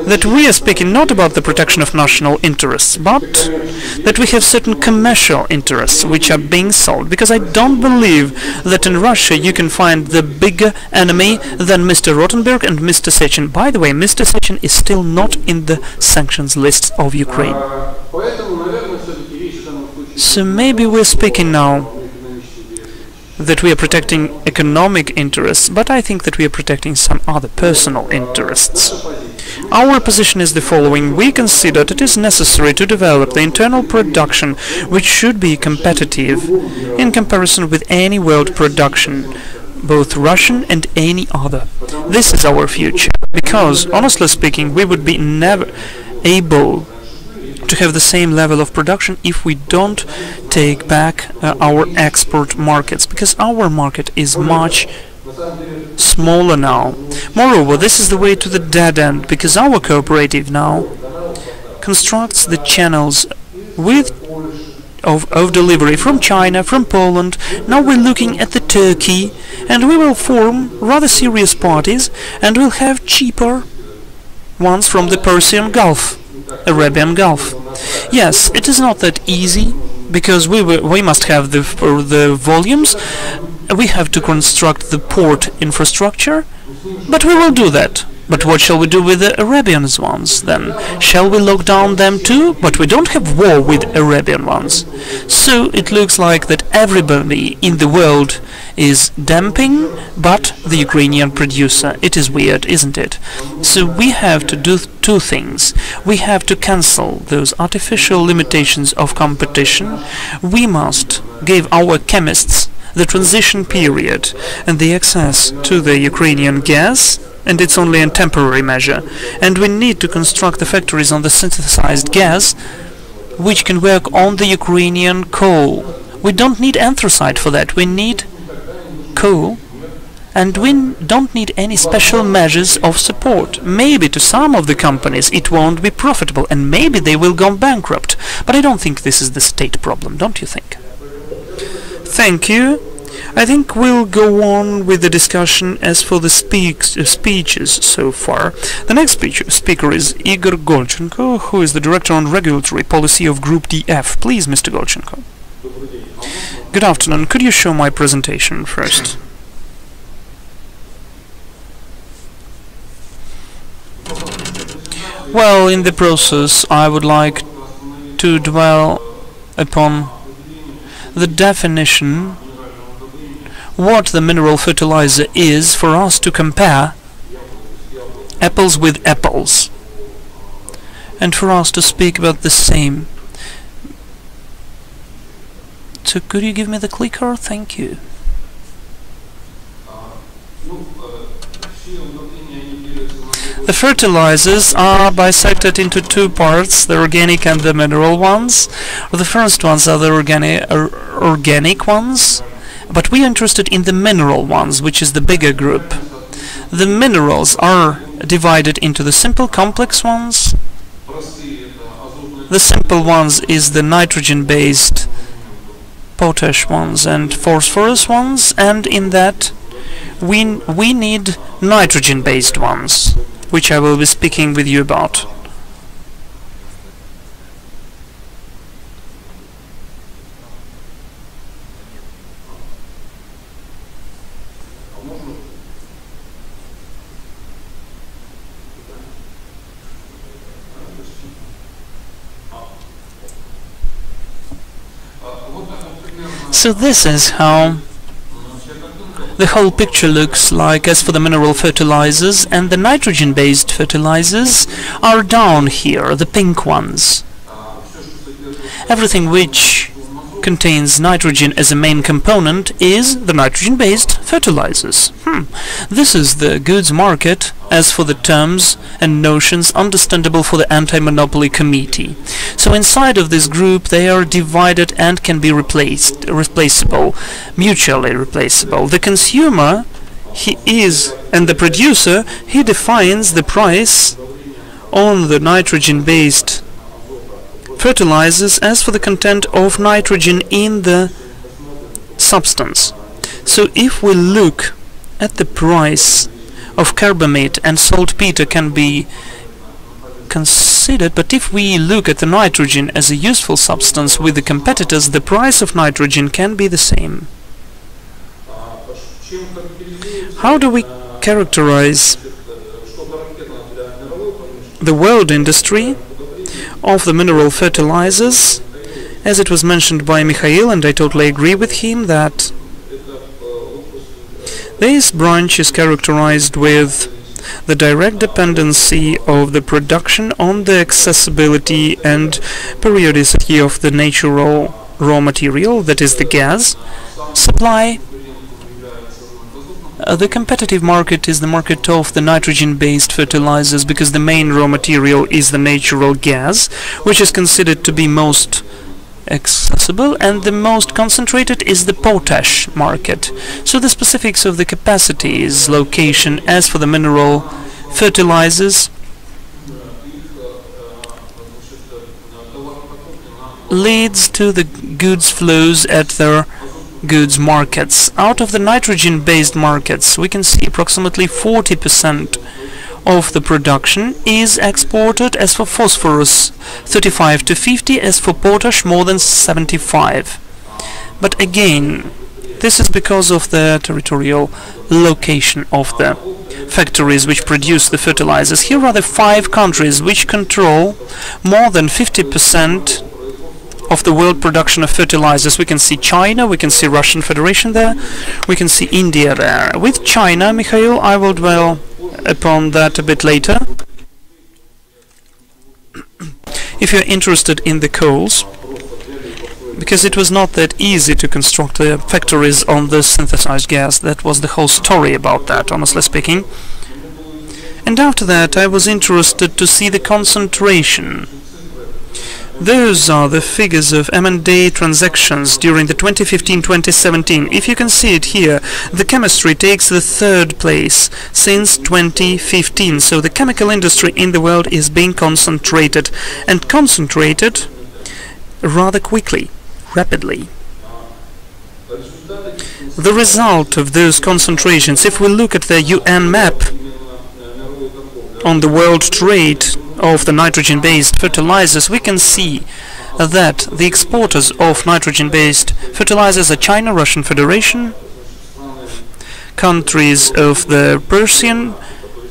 that we are speaking not about the protection of national interests, but that we have certain commercial interests which are being sold. Because I don't believe that in Russia you can find the bigger enemy than Mr. Rothenberg and Mr. Sechin. By the way, Mr. Sechin is still not in the sanctions lists of Ukraine. So maybe we're speaking now that we are protecting economic interests, but I think that we are protecting some other personal interests. Our position is the following. We consider that it is necessary to develop the internal production which should be competitive in comparison with any world production, both Russian and any other. This is our future, because, honestly speaking, we would be never able to have the same level of production if we don't take back our export markets, because our market is much smaller now. Moreover, this is the way to the dead end, because our cooperative now constructs the channels of delivery from China, from Poland. Now we're looking at the Turkey, and we will form rather serious parties, and we'll have cheaper ones from the Persian Gulf, Arabian Gulf. Yes, it is not that easy, because we must have the volumes. We have to construct the port infrastructure, but we will do that. But what shall we do with the Arabian ones then? Shall we lock down them too? But we don't have war with Arabian ones. So it looks like that everybody in the world is dumping, but the Ukrainian producer. It is weird, isn't it? So we have to do two things. We have to cancel those artificial limitations of competition. We must give our chemists the transition period and the access to the Ukrainian gas, and it's only a temporary measure. And we need to construct the factories on the synthesized gas, which can work on the Ukrainian coal. We don't need anthracite for that. We need coal, and we don't need any special measures of support. Maybe to some of the companies it won't be profitable, and maybe they will go bankrupt. But I don't think this is the state problem, don't you think? Thank you. I think we'll go on with the discussion as for the speeches so far. The next speaker is Igor Golchenko, who is the Director on Regulatory Policy of Group DF. Please, Mr. Golchenko. Good afternoon. Could you show my presentation first? Well, in the process, I would like to dwell upon the definition what the mineral fertilizer is, for us to compare apples with apples, and for us to speak about the same. So could you give me the clicker? Thank you. The fertilizers are bisected into two parts, the organic and the mineral ones. The first ones are the organic ones, but we are interested in the mineral ones, which is the bigger group. The minerals are divided into the simple complex ones. The simple ones is the nitrogen-based potash ones and phosphorus ones, and in that we need nitrogen-based ones, which I will be speaking with you about. So this is how the whole picture looks like as for the mineral fertilizers, and the nitrogen-based fertilizers are down here, the pink ones. Everything which contains nitrogen as a main component is the nitrogen-based fertilizers. This is the goods market as for the terms and notions understandable for the Anti-Monopoly Committee. So inside of this group they are divided and can be replaceable, mutually replaceable. The consumer, and the producer, he defines the price on the nitrogen-based fertilizers as for the content of nitrogen in the substance. So if we look at the price of carbamide and saltpeter can be considered, but if we look at the nitrogen as a useful substance with the competitors, the price of nitrogen can be the same. How do we characterize the world industry of the mineral fertilizers? As it was mentioned by Mykhailo, and I totally agree with him, that this branch is characterized with the direct dependency of the production on the accessibility and periodicity of the natural raw material, that is the gas supply. The competitive market is the market of the nitrogen-based fertilizers, because the main raw material is the natural gas, which is considered to be most accessible, and the most concentrated is the potash market. So the specifics of the capacities, location, as for the mineral fertilizers, leads to the goods flows at their goods markets. Out of the nitrogen-based markets, we can see approximately 40% of the production is exported. As for phosphorus, 35 to 50, as for potash, more than 75. But again, this is because of the territorial location of the factories which produce the fertilizers. Here are the 5 countries which control more than 50% of the world production of fertilizers. We can see China, we can see Russian Federation there, we can see India there. With China, Mikhail, I will dwell upon that a bit later. If you're interested in the coals, because it was not that easy to construct the factories on the synthesized gas. That was the whole story about that, honestly speaking. And after that I was interested to see the concentration. Those are the figures of M&A transactions during the 2015-2017. If you can see it here, the chemistry takes the 3rd place since 2015. So the chemical industry in the world is being concentrated, and concentrated rather quickly, rapidly. The result of those concentrations, if we look at the UN map on the world trade of the nitrogen-based fertilizers, we can see that the exporters of nitrogen-based fertilizers are China, Russian Federation, countries of the Persian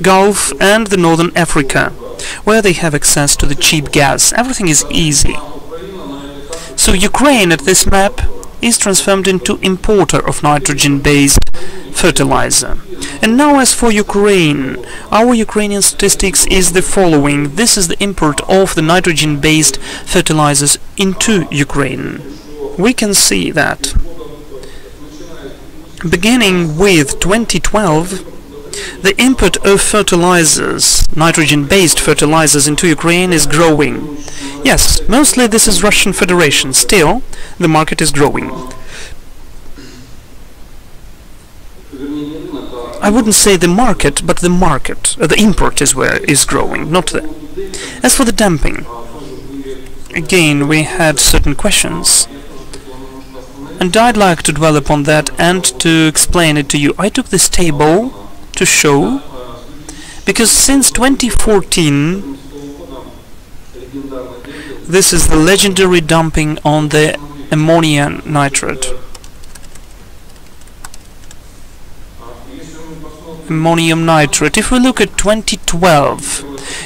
Gulf and the Northern Africa, where they have access to the cheap gas. Everything is easy. So Ukraine at this map is transformed into importer of nitrogen-based fertilizer. And now as for Ukraine, our Ukrainian statistics is the following. This is the import of the nitrogen-based fertilizers into Ukraine. We can see that beginning with 2012, the import of fertilizers, nitrogen-based fertilizers into Ukraine is growing. Yes, mostly this is Russian Federation. Still, the market is growing. I wouldn't say the market, but the market. The import is where is growing, not the... As for the dumping, again, we had certain questions. And I'd like to dwell upon that and to explain it to you. I took this table to show, because since 2014, this is the legendary dumping on the ammonium nitrate. Ammonium nitrate. If we look at 2012,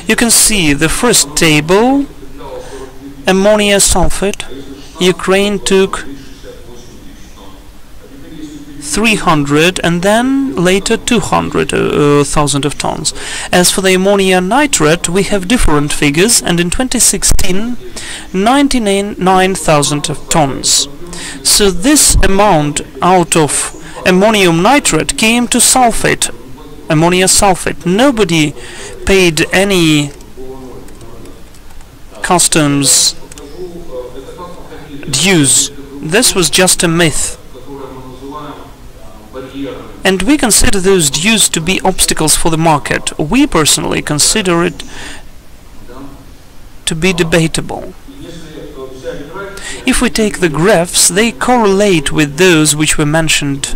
you can see the first table, ammonia sulfate. Ukraine took 300 and then later 200,000 of tons. As for the ammonia nitrate, we have different figures, and in 2016 99,000 of tons. So this amount out of ammonium nitrate came to sulfate, ammonia sulfate. Nobody paid any customs dues. This was just a myth. And we consider those dues to be obstacles for the market. We personally consider it to be debatable. If we take the graphs, they correlate with those which were mentioned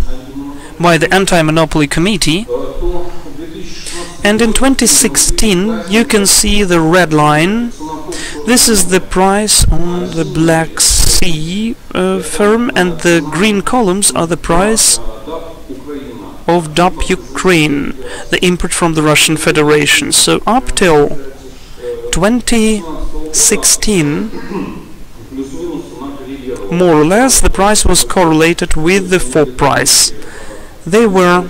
by the Anti-Monopoly Committee. And in 2016 you can see the red line. This is the price on the Black Sea firm, and the green columns are the price of DAP Ukraine, the import from the Russian Federation. So up till 2016, more or less, the price was correlated with the FOB price. They were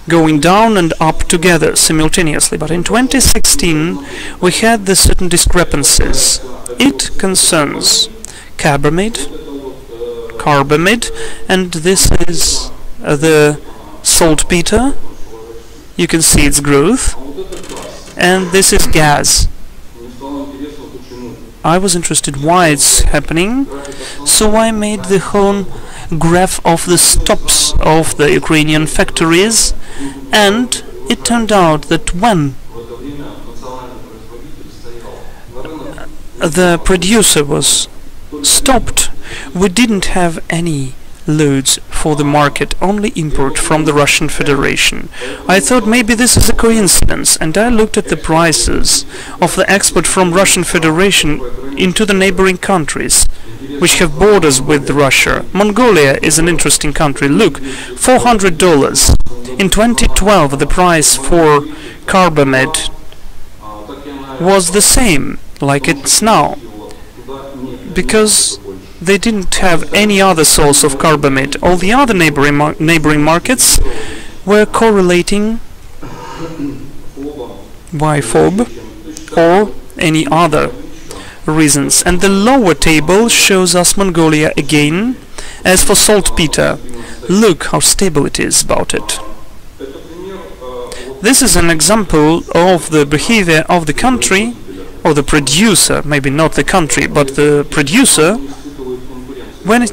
going down and up together simultaneously, but in 2016 we had the certain discrepancies. It concerns carbamide, and this is the saltpeter. You can see its growth, and this is gas. I was interested why it's happening, so I made the whole graph of the stops of the Ukrainian factories, and it turned out that when the producer was stopped, we didn't have any loads for the market, only import from the Russian Federation. I thought maybe this is a coincidence, and I looked at the prices of the export from Russian Federation into the neighboring countries which have borders with Russia. Mongolia is an interesting country. Look, $400. In 2012 the price for carbamide was the same like it's now, because they didn't have any other source of carbamide. All the other neighboring markets were correlating by FOB or any other reasons. And the lower table shows us Mongolia again. As for saltpeter, look how stable it is about it. This is an example of the behavior of the country, or the producer, maybe not the country, but the producer, when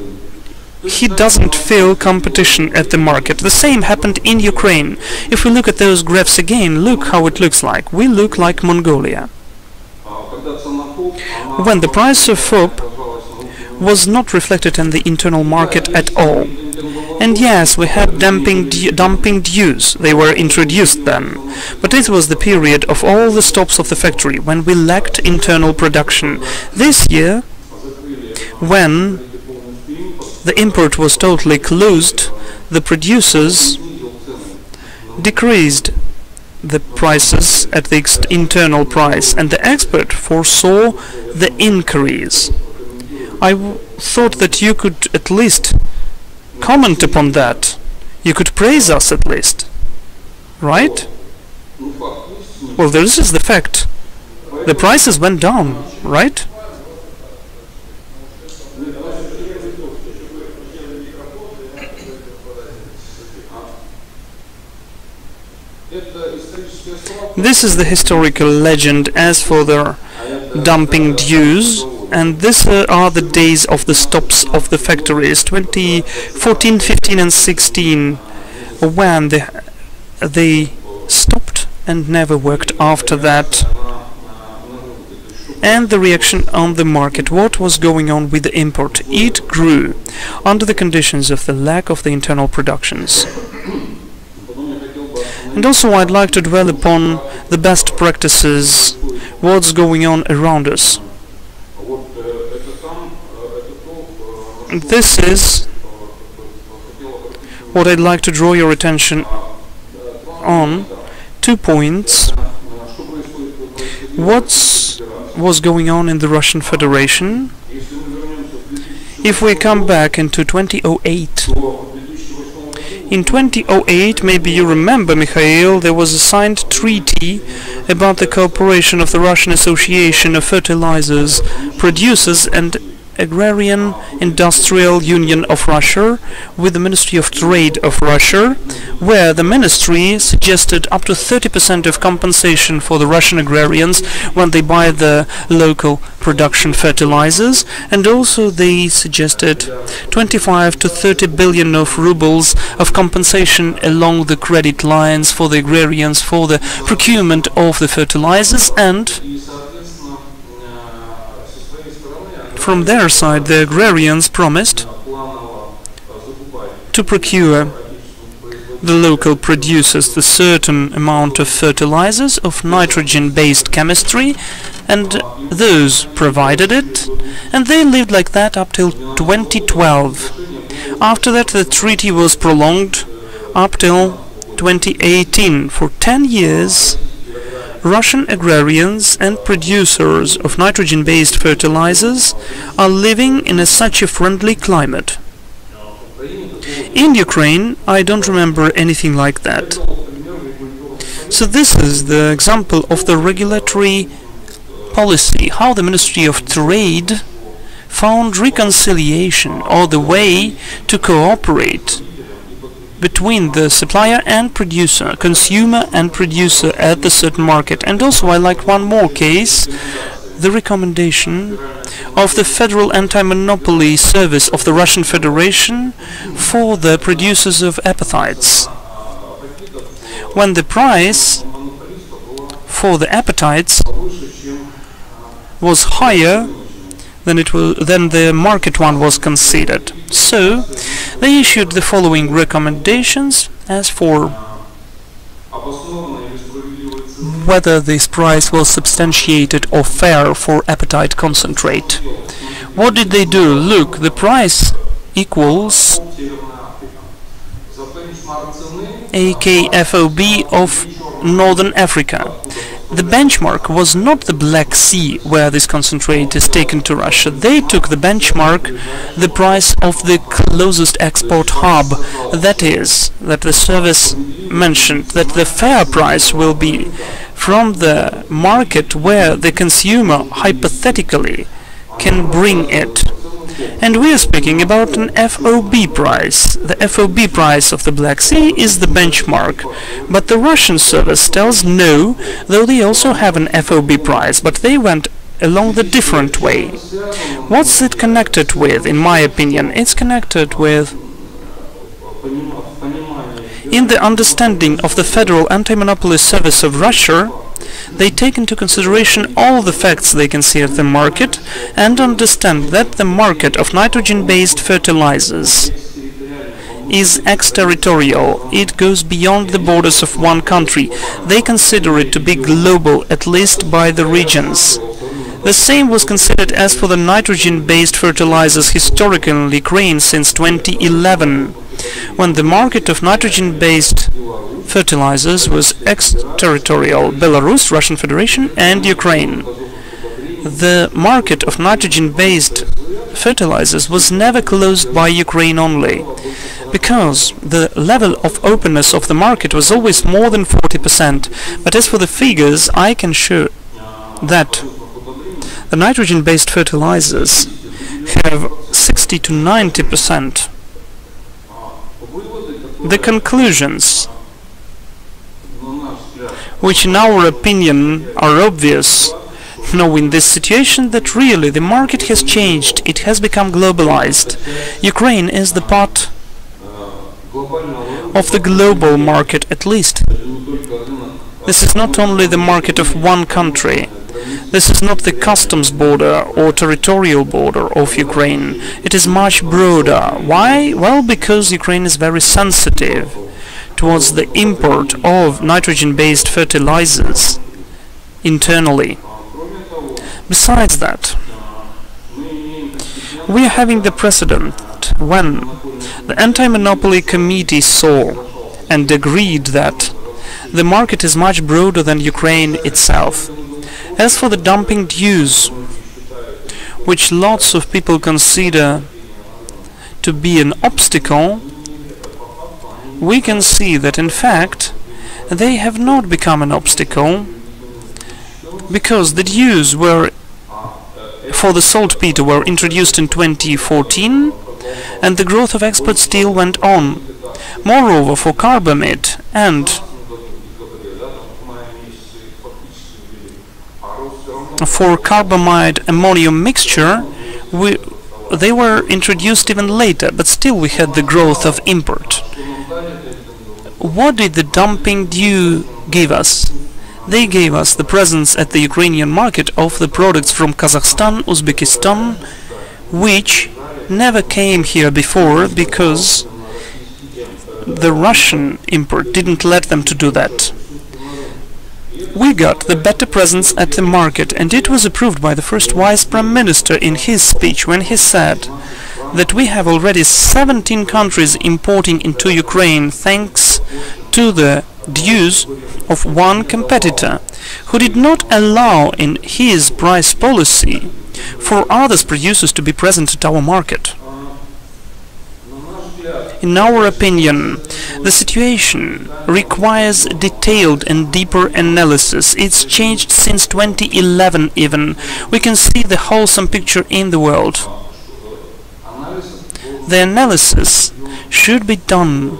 he doesn't feel competition at the market. The same happened in Ukraine. If we look at those graphs again, look how it looks like. We look like Mongolia. When the price of FOB was not reflected in the internal market at all. And yes, we had dumping dues. They were introduced then. But it was the period of all the stops of the factory, when we lacked internal production. This year, when the import was totally closed, the producers decreased the prices at the internal price, and the expert foresaw the increase. I thought that you could at least comment upon that. You could praise us at least, right? Well, this is the fact. The prices went down, right? This is the historical legend as for the dumping dues, and these are the days of the stops of the factories, 2014, 15 and 16, when they stopped and never worked after that. And the reaction on the market, what was going on with the import? It grew under the conditions of the lack of the internal productions. And also I'd like to dwell upon the best practices, what's going on around us. This is what I'd like to draw your attention on. 2 points. What was going on in the Russian Federation? If we come back into 2008, in 2008, maybe you remember, Mykhailo, there was a signed treaty about the cooperation of the Russian Association of Fertilizers Producers and Agrarian Industrial Union of Russia with the Ministry of Trade of Russia, where the ministry suggested up to 30% of compensation for the Russian agrarians when they buy the local production fertilizers, and also they suggested 25 to 30 billion of rubles of compensation along the credit lines for the agrarians for the procurement of the fertilizers, and from their side, the agrarians promised to procure the local producers the certain amount of fertilizers of nitrogen-based chemistry, and those provided it, and they lived like that up till 2012. After that the treaty was prolonged up till 2018. For 10 years Russian agrarians and producers of nitrogen-based fertilizers are living in such a friendly climate. In Ukraine, I don't remember anything like that. So this is the example of the regulatory policy, how the Ministry of Trade found reconciliation, or the way to cooperate between the supplier and producer, consumer and producer at the certain market. And also I like one more case, the recommendation of the Federal Anti-Monopoly Service of the Russian Federation for the producers of apathites. When the price for the apatites was higher than the market one was considered. So they issued the following recommendations as for whether this price was substantiated or fair for apatite concentrate. What did they do? Look, the price equals AKFOB of Northern Africa. The benchmark was not the Black Sea, where this concentrate is taken to Russia. They took the benchmark, the price of the closest export hub. That is, that the service mentioned that the fair price will be from the market where the consumer hypothetically can bring it. And we are speaking about an FOB price. The FOB price of the Black Sea is the benchmark. But the Russian service tells no, though they also have an FOB price, but they went along the different way. What's it connected with, in my opinion? It's connected with, in the understanding of the Federal Anti-Monopoly Service of Russia, they take into consideration all the facts they can see at the market and understand that the market of nitrogen-based fertilizers is exterritorial. It goes beyond the borders of one country. They consider it to be global, at least by the regions. The same was considered as for the nitrogen-based fertilizers historically in Ukraine since 2011, when the market of nitrogen-based fertilizers was exterritorial: Belarus, Russian Federation and Ukraine. The market of nitrogen-based fertilizers was never closed by Ukraine only, because the level of openness of the market was always more than 40%. But as for the figures, I can show that the nitrogen-based fertilizers have 60 to 90%. The conclusions, which in our opinion are obvious, knowing this situation, that really the market has changed, it has become globalized. Ukraine is the part of the global market, at least. This is not only the market of one country. This is not the customs border or territorial border of Ukraine. It is much broader. Why? Well, because Ukraine is very sensitive towards the import of nitrogen-based fertilizers internally. Besides that, we are having the precedent when the Anti-Monopoly Committee saw and agreed that the market is much broader than Ukraine itself. As for the dumping dues, which lots of people consider to be an obstacle, we can see that in fact they have not become an obstacle, because the dues were for the saltpeter were introduced in 2014 and the growth of export steel went on. Moreover, for carbamide and for carbamide ammonium mixture, they were introduced even later, but still we had the growth of import. What did the dumping due give us? They gave us the presence at the Ukrainian market of the products from Kazakhstan, Uzbekistan, which never came here before, because the Russian import didn't let them to do that. We got the better presence at the market, and it was approved by the first Vice Prime Minister in his speech when he said that we have already 17 countries importing into Ukraine thanks to the dues of one competitor, who did not allow in his price policy for other producers to be present at our market. In our opinion, the situation requires detailed and deeper analysis. It's changed since 2011 even. We can see the wholesome picture in the world. The analysis should be done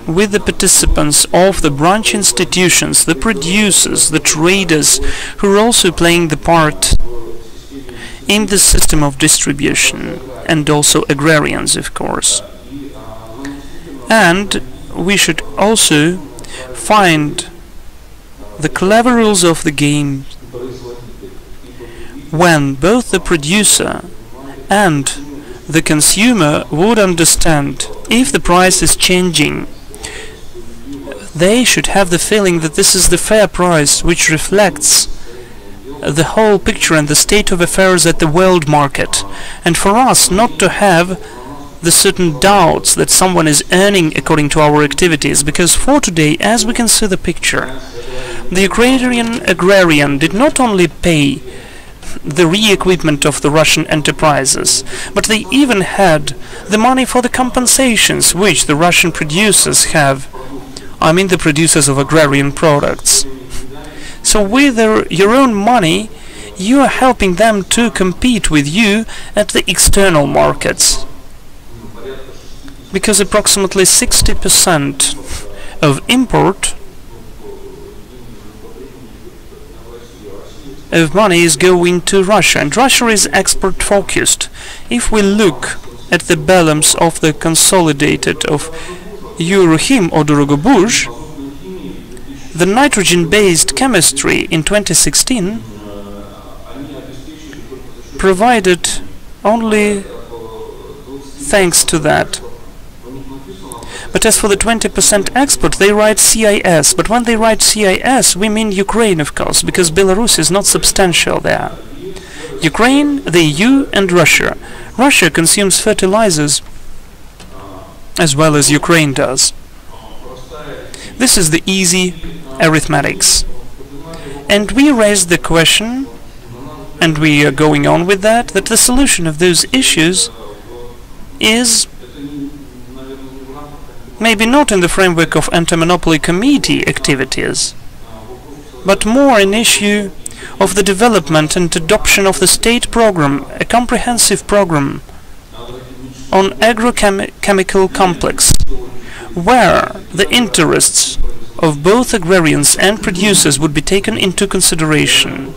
with the participants of the branch institutions, the producers, the traders, who are also playing the part in the system of distribution, and also agrarians, of course. And we should also find the clever rules of the game when both the producer and the consumer would understand if the price is changing. They should have the feeling that this is the fair price which reflects the whole picture and the state of affairs at the world market, and for us not to have the certain doubts that someone is earning according to our activities, because for today, as we can see the picture, the Ukrainian agrarian did not only pay the re-equipment of the Russian enterprises, but they even had the money for the compensations which the Russian producers have. I mean the producers of agrarian products. So with your own money, you are helping them to compete with you at the external markets. Because approximately 60% of import of money is going to Russia, and Russia is export focused. If we look at the balance of the consolidated of Eurohim or Dorogobush, the nitrogen-based chemistry in 2016 provided only thanks to that. But as for the 20% export, they write CIS. But when they write CIS, we mean Ukraine, of course, because Belarus is not substantial there. Ukraine, the EU, and Russia. Russia consumes fertilizers as well as Ukraine does. This is the easy arithmetics. And we raised the question, and we are going on with that the solution of those issues is maybe not in the framework of anti-monopoly committee activities, but more an issue of the development and adoption of the state program, a comprehensive program on agrochemical complex, where the interests of both agrarians and producers would be taken into consideration.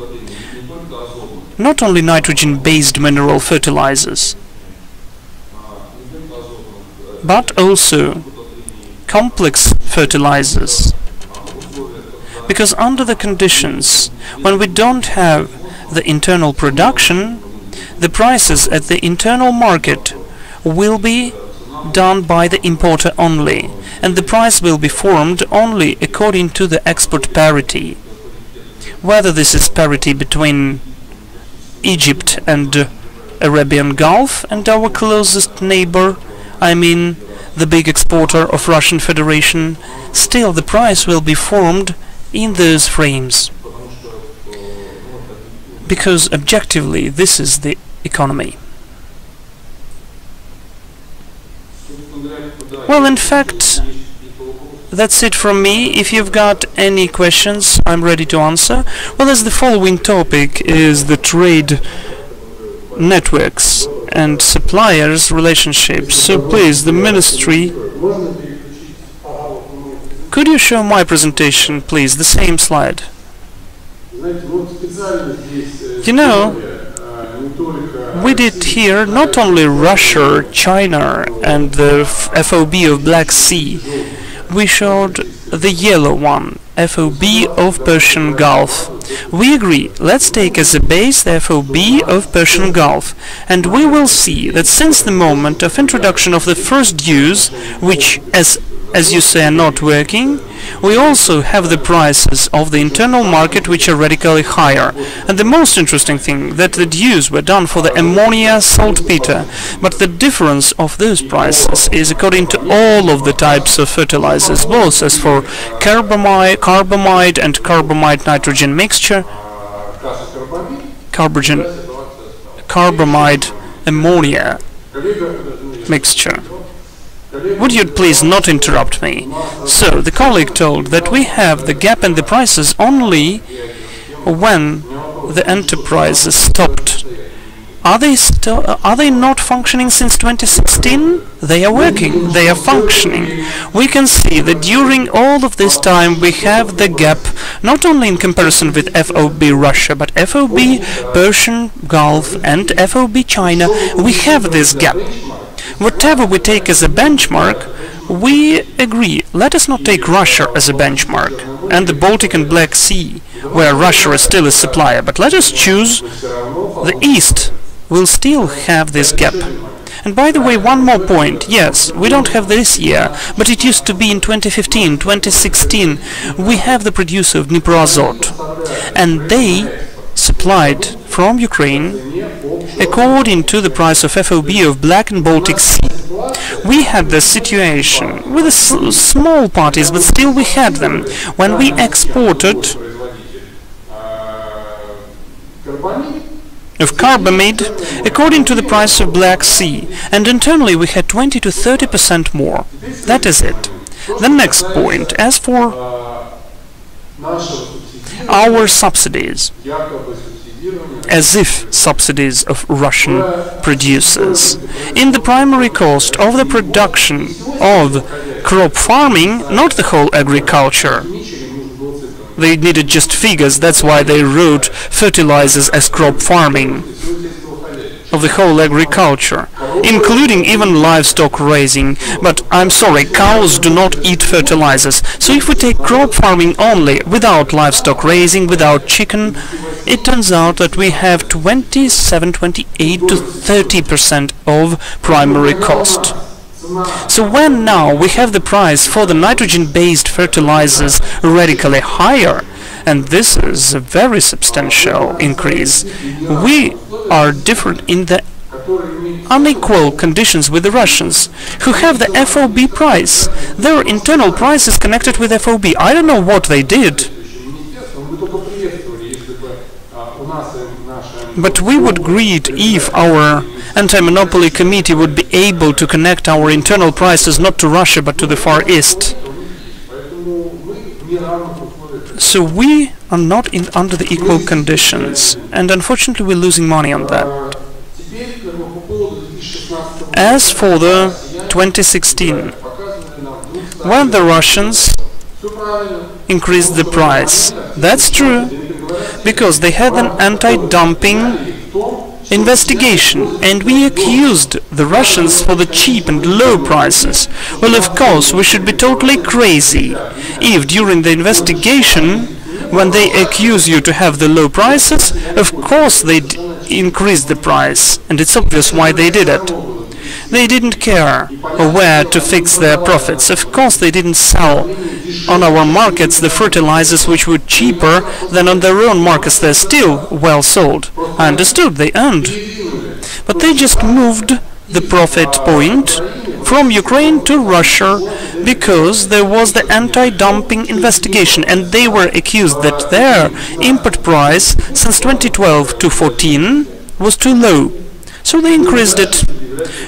Not only nitrogen-based mineral fertilizers, but also complex fertilizers. Because under the conditions, when we don't have the internal production, the prices at the internal market will be done by the importer only, and the price will be formed only according to the export parity. Whether this is parity between Egypt and Arabian Gulf and our closest neighbor, I mean the big exporter of Russian Federation, still the price will be formed in those frames. Because objectively this is the economy. Well, in fact, that's it from me. If you've got any questions, I'm ready to answer. Well, as the following topic is the trade networks and suppliers relationships, so please, the ministry, could you show my presentation, please, the same slide? You know, we did here not only Russia, China and the FOB of Black Sea, we showed the yellow one, FOB of Persian Gulf. We agree, let's take as a base the FOB of Persian Gulf, and we will see that since the moment of introduction of the first dues, which as as you say, are not working, we also have the prices of the internal market which are radically higher. And the most interesting thing, that the dues were done for the ammonia, saltpeter, but the difference of those prices is according to all of the types of fertilizers, both as for carbamide and carbamide nitrogen mixture, carbamide ammonia mixture. Would you please not interrupt me? So, the colleague told that we have the gap in the prices only when the enterprises stopped. Are they not functioning since 2016? They are working, they are functioning. We can see that during all of this time we have the gap, not only in comparison with FOB Russia, but FOB Persian Gulf and FOB China. We have this gap. Whatever we take as a benchmark, we agree. Let us not take Russia as a benchmark, and the Baltic and Black Sea, where Russia is still a supplier, but let us choose the East. Will still have this gap. And by the way, one more point. Yes, we don't have this year, but it used to be in 2015, 2016. We have the producer of Dnipro-Azot, and they supplied from Ukraine according to the price of FOB of Black and Baltic Sea. We had this situation with the small parties, but still we had them. When we exported of carbamide according to the price of Black Sea, and internally we had 20 to 30% more. That is it. The next point, as for our subsidies, as if subsidies of Russian producers. In the primary cost of the production of crop farming, not the whole agriculture. They needed just figures, that's why they wrote fertilizers as crop farming of the whole agriculture, including even livestock raising. But I'm sorry, cows do not eat fertilizers. So if we take crop farming only, without livestock raising, without chicken, it turns out that we have 27, 28 to 30% of primary cost. So when now we have the price for the nitrogen-based fertilizers radically higher, and this is a very substantial increase, we are different in the unequal conditions with the Russians, who have the FOB price. Their internal price is connected with FOB. I don't know what they did, but we would greet if our anti-monopoly committee would be able to connect our internal prices not to Russia but to the Far East. So we are not under the equal conditions, and unfortunately we're losing money on that. As for the 2016, when the Russians increased the price, that's true, because they had an anti-dumping investigation, and we accused the Russians for the cheap and low prices. Well, of course, we should be totally crazy if during the investigation, when they accuse you to have the low prices, of course they increased the price, and it's obvious why they did it. They didn't care where to fix their profits. Of course they didn't sell on our markets the fertilizers which were cheaper than on their own markets. They're still well sold. I understood, they earned. But they just moved the profit point from Ukraine to Russia because there was the anti-dumping investigation, and they were accused that their import price since 2012 to 14 was too low. So they increased it,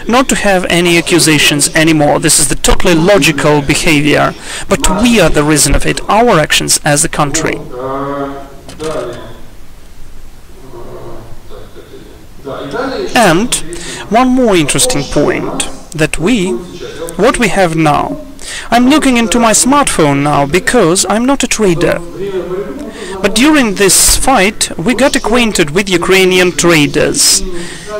not to have any accusations anymore. This is the totally logical behavior, but we are the reason of it, our actions as a country. And one more interesting point, that what we have now. I'm looking into my smartphone now because I'm not a trader. But during this fight we got acquainted with Ukrainian traders.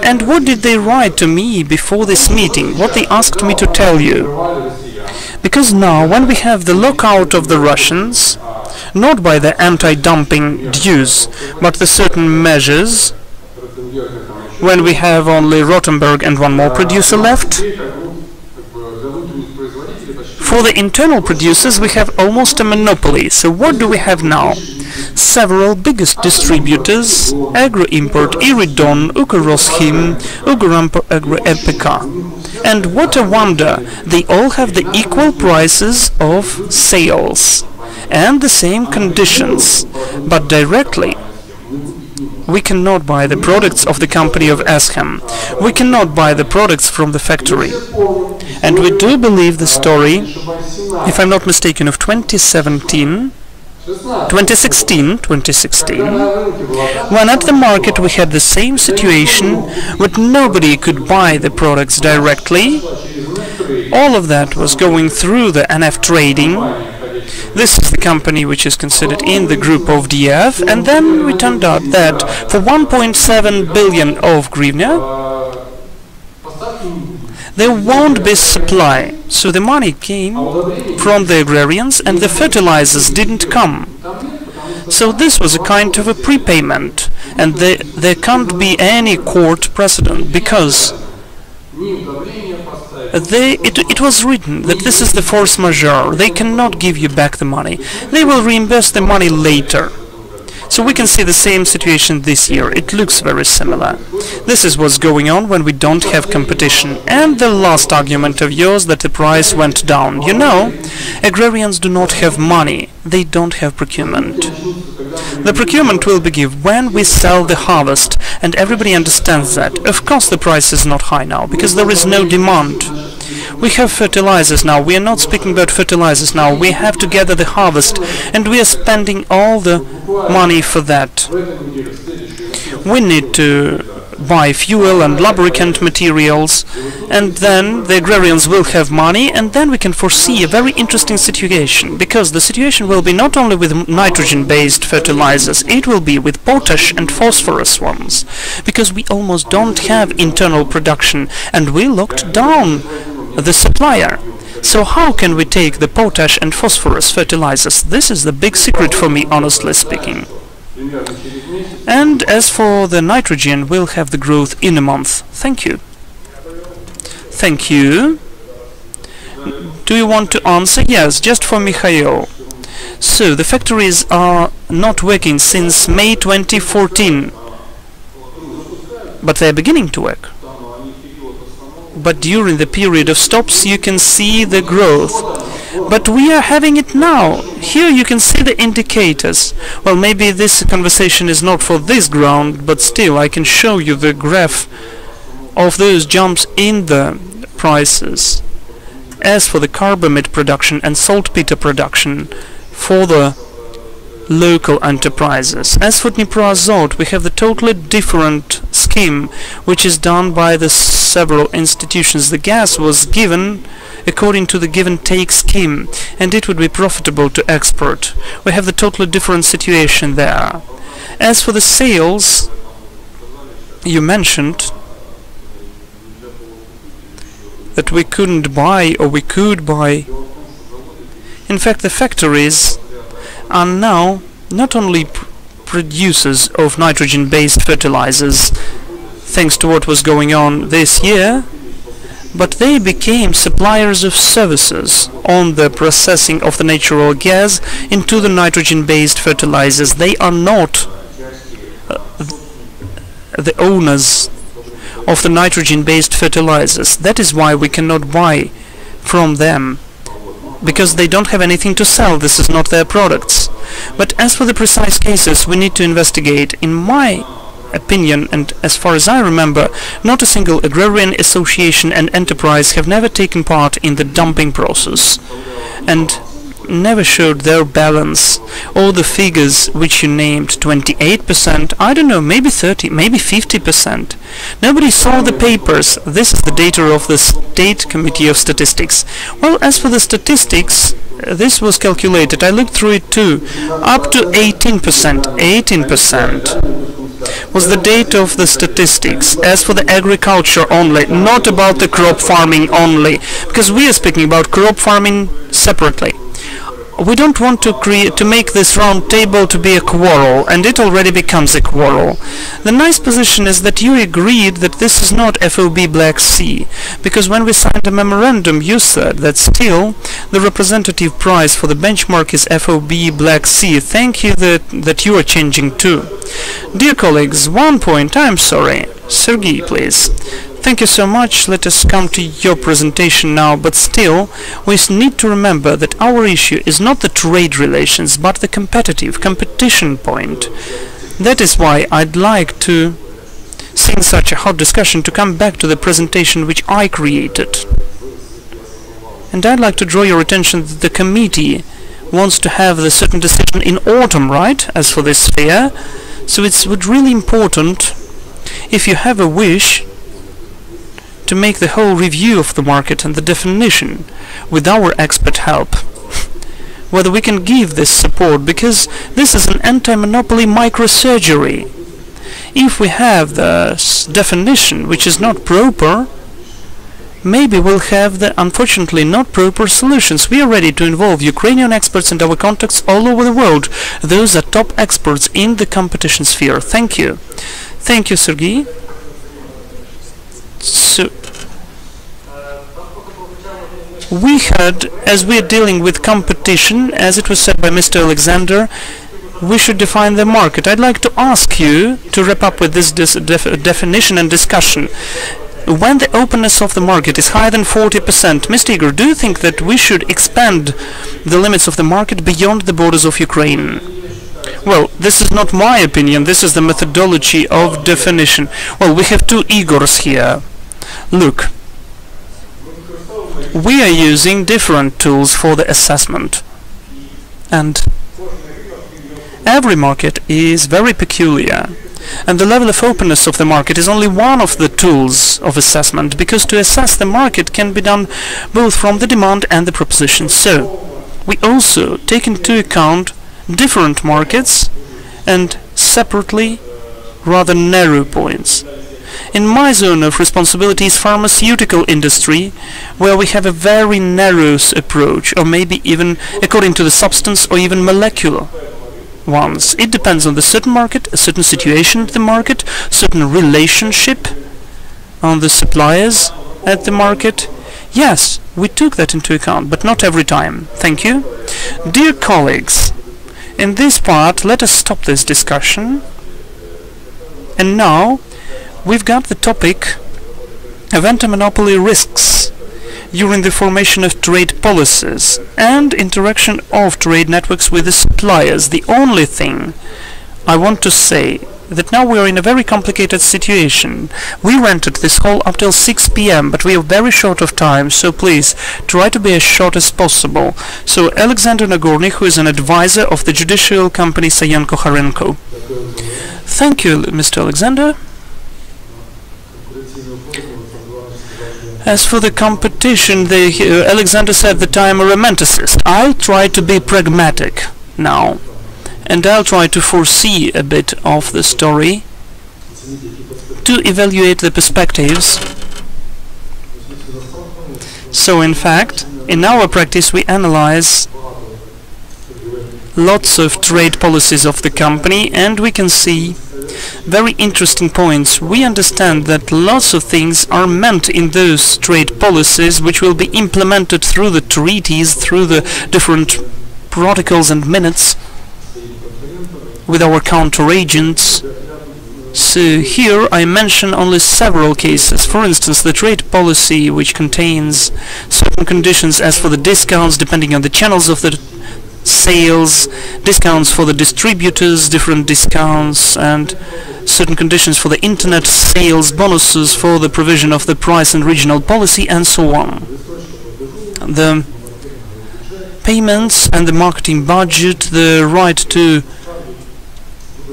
And what did they write to me before this meeting? What they asked me to tell you? Because now, when we have the lockout of the Russians, not by the anti-dumping dues, but the certain measures, when we have only Rothenberg and one more producer left, For the internal producers, we have almost a monopoly. So what do we have now? Several biggest distributors: Agro-Import, Iridon, Ukroshim, Ugorampo Agro-Epika. And what a wonder, they all have the equal prices of sales and the same conditions, but directly we cannot buy the products of the company of Asham. We cannot buy the products from the factory. And we do believe the story, if I'm not mistaken, of 2016, when at the market we had the same situation, but nobody could buy the products directly. All of that was going through the NF Trading. This is the company which is considered in the group of DF, and then it turned out that for 1.7 billion of hryvnia there won't be supply. So the money came from the agrarians and the fertilizers didn't come. So this was a kind of a prepayment, and there can't be any court precedent because it was written that this is the force majeure. They cannot give you back the money. They will reimburse the money later. So we can see the same situation this year. It looks very similar. This is what's going on when we don't have competition. And the last argument of yours, that the price went down. You know, agrarians do not have money. They don't have procurement. The procurement will begin when we sell the harvest, and everybody understands that. Of course the price is not high now, because there is no demand. We have fertilizers now. We are not speaking about fertilizers now. We have to gather the harvest, and we are spending all the money for that. We need to buy fuel and lubricant materials, and then the agrarians will have money, and then we can foresee a very interesting situation, because the situation will be not only with nitrogen-based fertilizers, it will be with potash and phosphorus ones, because we almost don't have internal production, and we locked down the supplier. So how can we take the potash and phosphorus fertilizers? This is the big secret for me, honestly speaking. And as for the nitrogen, we'll have the growth in a month. Thank you. Thank you. Do you want to answer? Yes, just for Mykhailo. So, the factories are not working since May 2014. But they're beginning to work. But during the period of stops you can see the growth. But we are having it now. Here you can see the indicators. Well, maybe this conversation is not for this ground, but still I can show you the graph of those jumps in the prices. As for the carbamide production and saltpeter production for the local enterprises. As for Dnipro we have the totally different scheme, which is done by the several institutions. The gas was given according to the give-and-take scheme, and it would be profitable to export. We have the totally different situation there. As for the sales, you mentioned that we couldn't buy, or we could buy. In fact, the factories are now not only producers of nitrogen-based fertilizers, thanks to what was going on this year, but they became suppliers of services on the processing of the natural gas into the nitrogen-based fertilizers. They are not the owners of the nitrogen-based fertilizers. That is why we cannot buy from them, because they don't have anything to sell. This is not their products. But as for the precise cases, we need to investigate. In my opinion, and as far as I remember, not a single agrarian association and enterprise have never taken part in the dumping process and never showed their balance. All the figures which you named, 28%, I don't know, maybe 30, maybe 50%. Nobody saw the papers. This is the data of the State Committee of Statistics. Well, as for the statistics, this was calculated. I looked through it too. Up to 18%. 18% was the data of the statistics. As for the agriculture only, not about the crop farming only, because we are speaking about crop farming separately. we don't want to make this round table to be a quarrel, and it already becomes a quarrel. The nice position is that you agreed that this is not FOB Black Sea, because when we signed a memorandum you said that still the representative price for the benchmark is FOB Black Sea. Thank you that you are changing too. Dear colleagues, one point, I'm sorry. Sergei, please. Thank you so much. Let us come to your presentation now, but still, we need to remember that our issue is not the trade relations, but the competition point. That is why I'd like to, seeing such a hot discussion, to come back to the presentation which I created. And I'd like to draw your attention that the committee wants to have the certain decision in autumn, right, as for this sphere. So it's really important, if you have a wish, to make the whole review of the market and the definition with our expert help, whether we can give this support, because this is an anti-monopoly microsurgery. If we have the definition which is not proper, maybe we'll have the unfortunately not proper solutions. We are ready to involve Ukrainian experts and our contacts all over the world. Those are top experts in the competition sphere. Thank you. Thank you, Sergei. So, we had, as we are dealing with competition, as it was said by Mr. Oleksandr, we should define the market. I'd like to ask you to wrap up with this definition and discussion. When the openness of the market is higher than 40%, Mr. Igor, do you think that we should expand the limits of the market beyond the borders of Ukraine? Well, this is not my opinion, this is the methodology of definition. Well, we have two Igors here. Look, we are using different tools for the assessment, and every market is very peculiar, and the level of openness of the market is only one of the tools of assessment, because to assess the market can be done both from the demand and the proposition. So, we also take into account different markets and separately rather narrow points. In my zone of responsibility is pharmaceutical industry, where we have a very narrow approach, or maybe even according to the substance or even molecular ones. It depends on the certain market, a certain situation at the market, certain relationship on the suppliers at the market. Yes, we took that into account, but not every time. Thank you. Dear colleagues, in this part, let us stop this discussion. And now, we've got the topic of anti-monopoly risks during the formation of trade policies and interaction of trade networks with the suppliers. The only thing I want to say that now we are in a very complicated situation. We rented this hall up till 6 p.m., but we are very short of time, so please try to be as short as possible. So Oleksandr Nagorny, who is an advisor of the judicial company Sayenko Kharenko. Thank you, Mr. Oleksandr. As for the competition, Oleksandr said that I am a romanticist. I'll try to be pragmatic now, and I'll try to foresee a bit of the story, to evaluate the perspectives. So in fact, in our practice we analyze lots of trade policies of the company, and we can see very interesting points. We understand that lots of things are meant in those trade policies which will be implemented through the treaties, through the different protocols and minutes with our counter-agents. So here I mention only several cases. For instance, the trade policy which contains certain conditions as for the discounts depending on the channels of the sales, discounts for the distributors, different discounts, and certain conditions for the internet sales, bonuses for the provision of the price and regional policy, and so on. The payments and the marketing budget, the right to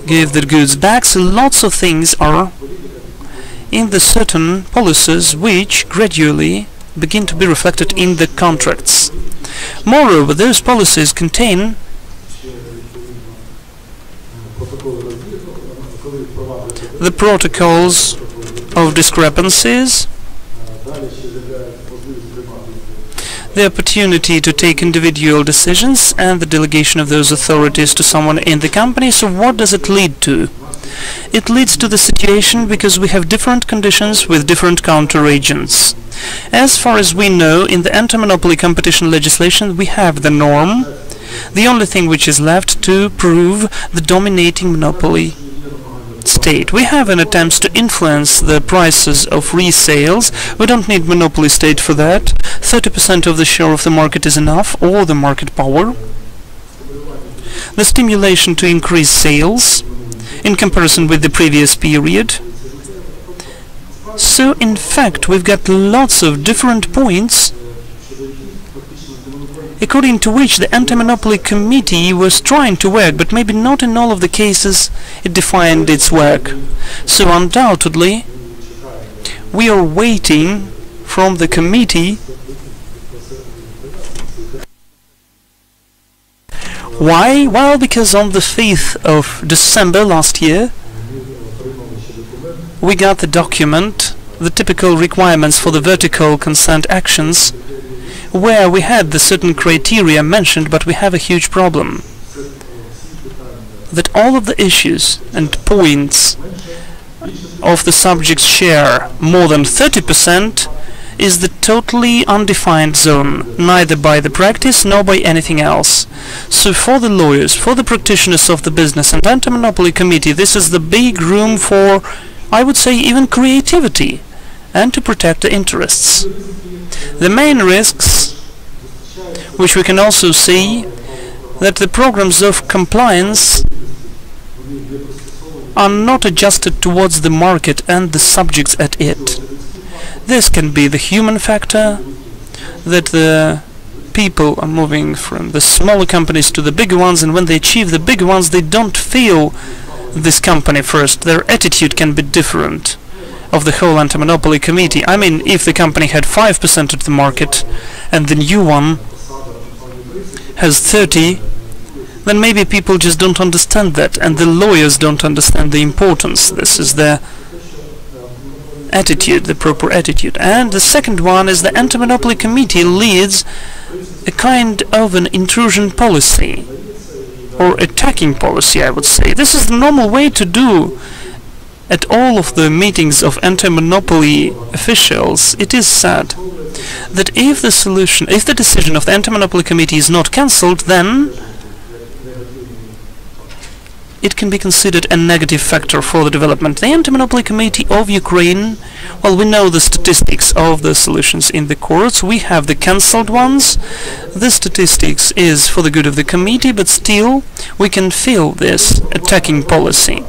give the goods back, so lots of things are in the certain policies which gradually begin to be reflected in the contracts. Moreover, those policies contain the protocols of discrepancies. the opportunity to take individual decisions and the delegation of those authorities to someone in the company. So what does it lead to? It leads to the situation because we have different conditions with different counter-agents. As far as we know, in the anti-monopoly competition legislation we have the norm, the only thing which is left to prove the dominating monopoly state. We have an attempt to influence the prices of resales. We don't need monopoly state for that. 30% of the share of the market is enough, or the market power. The stimulation to increase sales in comparison with the previous period. So in fact we've got lots of different points according to which the anti-monopoly committee was trying to work, but maybe not in all of the cases it defined its work. So undoubtedly we are waiting from the committee. Why? Well, because on the 5th of December last year we got the document, the typical requirements for the vertical consent actions, where we had the certain criteria mentioned, but we have a huge problem. That all of the issues and points of the subject's share more than 30% is the totally undefined zone, neither by the practice nor by anything else. So for the lawyers, for the practitioners of the business and anti-monopoly committee, this is the big room for, I would say, even creativity and to protect the interests. The main risks, which we can also see, that the programs of compliance are not adjusted towards the market and the subjects at it. This can be the human factor, that the people are moving from the smaller companies to the bigger ones, and when they achieve the bigger ones they don't feel this company first. Their attitude can be different of the whole anti-monopoly committee. I mean, if the company had 5% of the market and the new one has 30, then maybe people just don't understand that, and the lawyers don't understand the importance. This is their attitude, the proper attitude. And the second one is the anti-monopoly committee leads a kind of an intrusion policy, or attacking policy, I would say. This is the normal way to do at all of the meetings of anti-monopoly officials. It is said that if the decision of the anti-monopoly committee is not cancelled, then it can be considered a negative factor for the development. The anti-monopoly committee of Ukraine, well, we know the statistics of the solutions in the courts. We have the cancelled ones. The statistics is for the good of the committee, but still we can feel this attacking policy.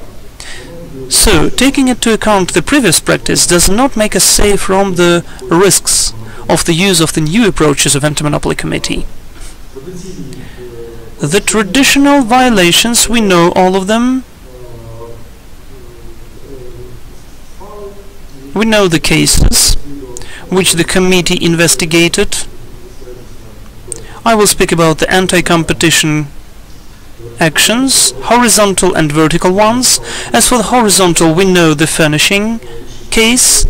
So, taking into account the previous practice does not make us safe from the risks of the use of the new approaches of anti-monopoly committee. The traditional violations, we know all of them. We know the cases which the committee investigated. I will speak about the anti-competition actions, horizontal and vertical ones. As for the horizontal, we know the furnishing case.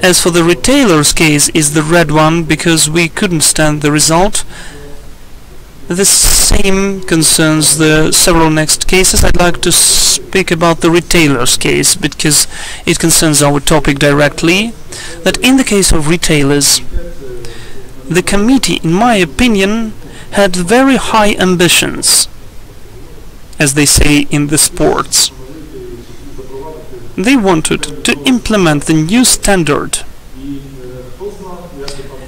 As for the retailer's case is the red one, because we couldn't stand the result. The same concerns the several next cases. I'd like to speak about the retailer's case, because it concerns our topic directly. That in the case of retailers, the committee, in my opinion, had very high ambitions, as they say in the sports. They wanted to implement the new standard.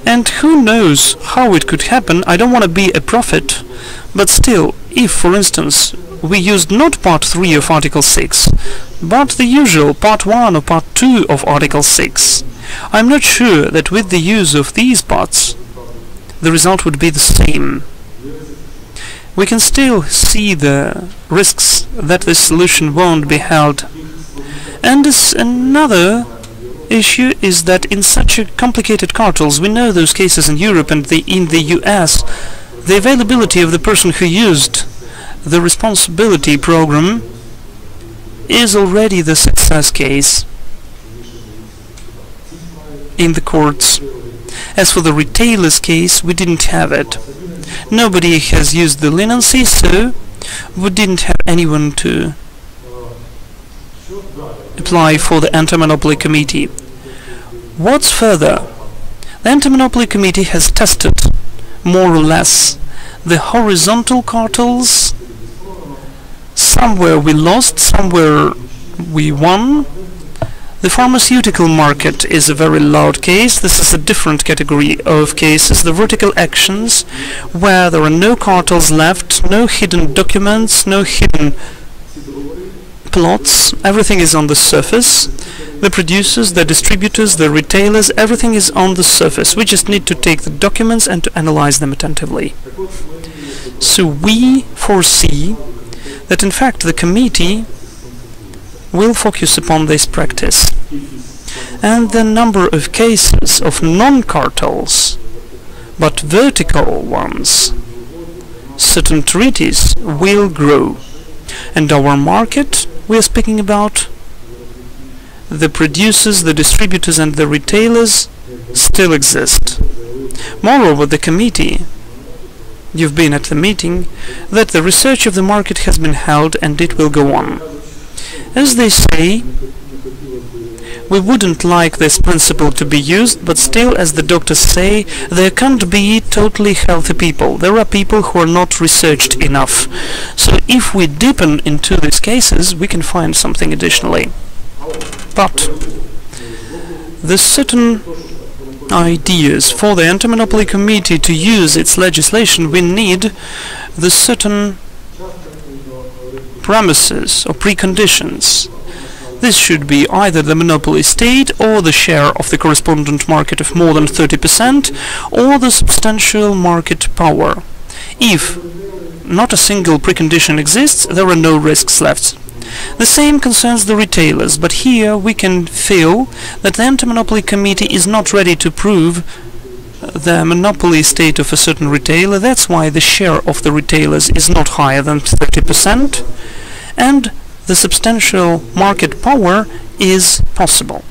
And who knows how it could happen. I don't want to be a prophet, but still, if, for instance, we used not part 3 of Article 6, but the usual part 1 or part 2 of Article 6, I'm not sure that with the use of these parts, the result would be the same. We can still see the risks that this solution won't be held. And another issue is that in such a complicated cartels, we know those cases in Europe and in the US, the availability of the person who used the responsibility program is already the success case in the courts. As for the retailers case, we didn't have it. Nobody has used the leniency, so we didn't have anyone to apply for the Anti-Monopoly Committee. What's further, the Anti-Monopoly Committee has tested, more or less, the horizontal cartels. Somewhere we lost, somewhere we won. The pharmaceutical market is a very loud case. This is a different category of cases. The vertical actions, where there are no cartels left, no hidden documents, no hidden plots. Everything is on the surface. The producers, the distributors, the retailers, everything is on the surface. We just need to take the documents and to analyze them attentively. So we foresee that in fact the committee will focus upon this practice, and the number of cases of non-cartels but vertical ones, certain treaties, will grow. And our market, we are speaking about the producers, the distributors and the retailers, still exist. Moreover, the committee, you've been at the meeting, that the research of the market has been held and it will go on. As they say, we wouldn't like this principle to be used, but still, as the doctors say, there can't be totally healthy people. There are people who are not researched enough. So if we deepen into these cases, we can find something additionally. But there's certain ideas for the Anti-Monopoly Committee to use its legislation. We need the certain premises or preconditions. This should be either the monopoly state or the share of the correspondent market of more than 30% or the substantial market power. If not a single precondition exists, there are no risks left. The same concerns the retailers, but here we can feel that the Anti-Monopoly Committee is not ready to prove the monopoly state of a certain retailer. That's why the share of the retailers is not higher than 30%, and the substantial market power is possible.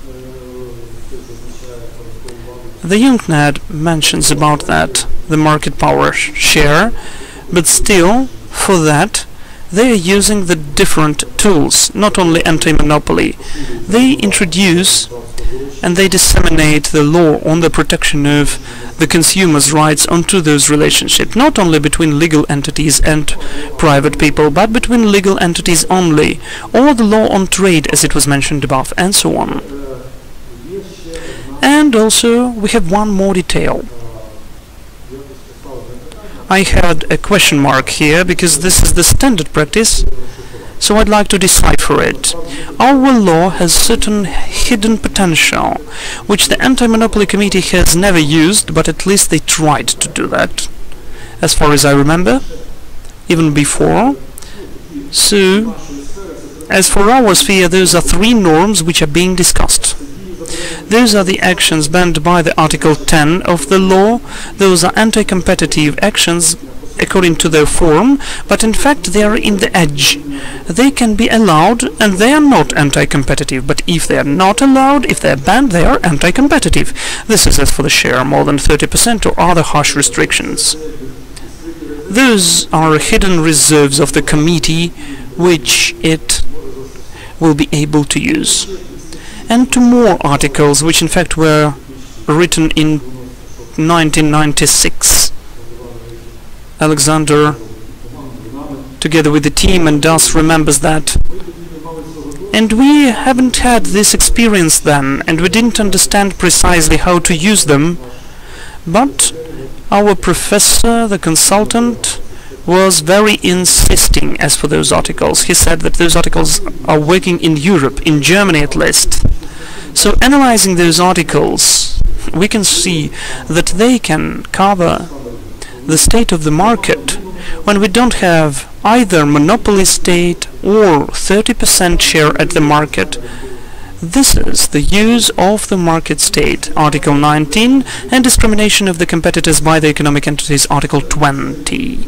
The Junknad mentions about that, the market power share, but still, for that, they are using the different tools, not only anti-monopoly. They introduce and they disseminate the law on the protection of the consumer's rights onto those relationships, not only between legal entities and private people, but between legal entities only, or the law on trade, as it was mentioned above, and so on. And also, we have one more detail. I had a question mark here, because this is the standard practice, so I'd like to decipher it. Our law has certain hidden potential, which the Anti-Monopoly Committee has never used, but at least they tried to do that, as far as I remember, even before. So, as for our sphere, those are three norms which are being discussed. Those are the actions banned by the Article 10 of the law. Those are anti-competitive actions according to their form, but in fact they are in the edge. They can be allowed and they are not anti-competitive, but if they are not allowed, if they are banned, they are anti-competitive. This is as for the share, more than 30% or other harsh restrictions. Those are hidden reserves of the committee which it will be able to use. And two more articles which in fact were written in 1996. Oleksandr, together with the team and us, remembers that. And we haven't had this experience then, and we didn't understand precisely how to use them, but our professor, the consultant, was very insisting as for those articles. He said that those articles are working in Europe, in Germany at least. So analyzing those articles, we can see that they can cover the state of the market when we don't have either monopoly state or 30% share at the market. This is the use of the market state, Article 19, and discrimination of the competitors by the economic entities, Article 20.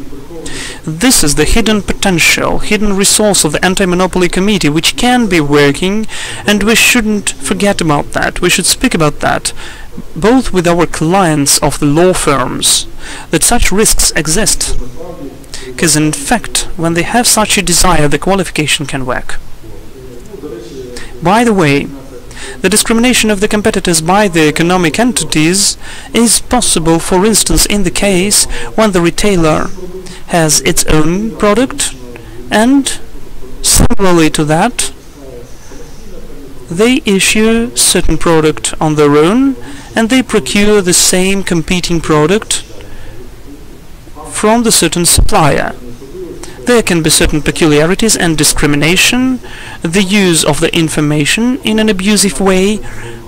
This is the hidden potential, hidden resource of the Anti-Monopoly Committee, which can be working, and we shouldn't forget about that. We should speak about that, both with our clients of the law firms, that such risks exist. Because in fact, when they have such a desire, the qualification can work. By the way, the discrimination of the competitors by the economic entities is possible, for instance, in the case when the retailer has its own product, and similarly to that, they issue certain product on their own, and they procure the same competing product from the certain supplier. There can be certain peculiarities and discrimination, the use of the information in an abusive way,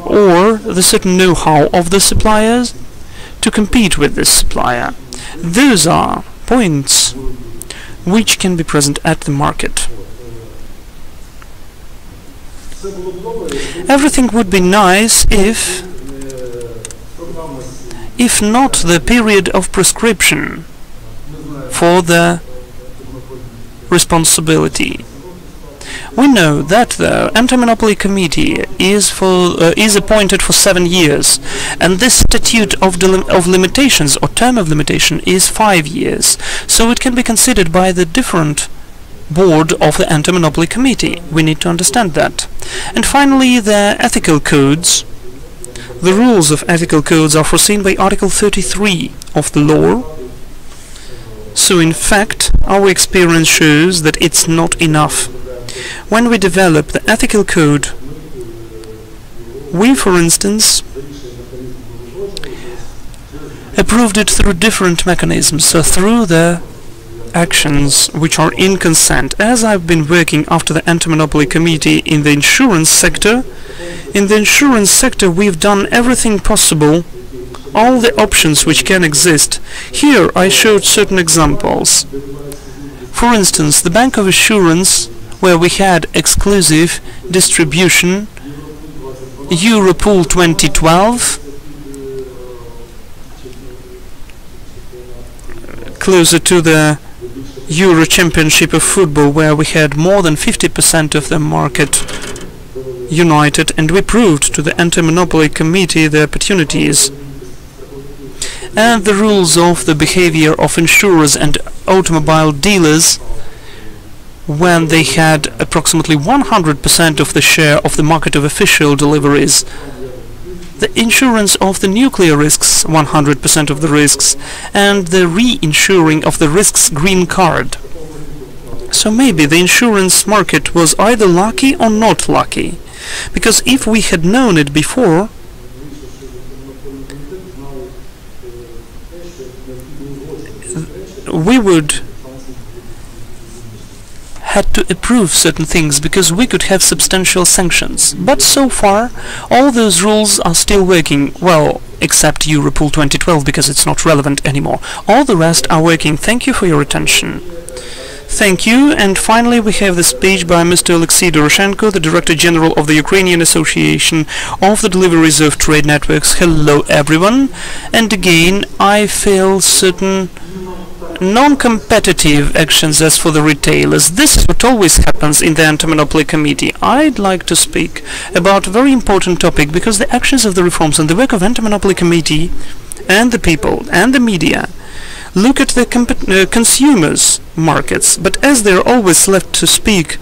or the certain know-how of the suppliers to compete with this supplier. Those are points which can be present at the market. Everything would be nice if not the period of prescription for the responsibility. We know that the Anti-Monopoly Committee is appointed for 7 years, and this statute of limitations, or term of limitation, is 5 years, so it can be considered by the different board of the Anti-Monopoly Committee. We need to understand that. And finally, the ethical codes. The rules of ethical codes are foreseen by Article 33 of the law. So in fact, our experience shows that it's not enough. When we develop the ethical code, we, for instance, approved it through different mechanisms, so through the actions which are in consent. As I've been working after the Anti-Monopoly Committee in the insurance sector, we've done everything possible, all the options which can exist. Here I showed certain examples. For instance, the Bank of Assurance, where we had exclusive distribution, Europool 2012, closer to the Euro Championship of Football, where we had more than 50% of the market united, and we proved to the Anti-Monopoly Committee the opportunities and the rules of the behavior of insurers and automobile dealers when they had approximately 100% of the share of the market of official deliveries. The insurance of the nuclear risks, 100% of the risks, and the reinsuring of the risks green card. So maybe the insurance market was either lucky or not lucky, because if we had known it before, we would had to approve certain things, because we could have substantial sanctions. But so far, all those rules are still working, well, except Europool 2012, because it's not relevant anymore. All the rest are working. Thank you for your attention. Thank you, and finally we have the speech by Mr. Oleksiy Doroshenko, the Director General of the Ukrainian Association of the Deliveries of Trade Networks. Hello everyone, and again I feel certain non-competitive actions as for the retailers. This is what always happens in the Anti-Monopoly Committee. I'd like to speak about a very important topic, because the actions of the reforms and the work of Anti-Monopoly Committee and the people and the media look at the consumers' markets, but as they're always left to speak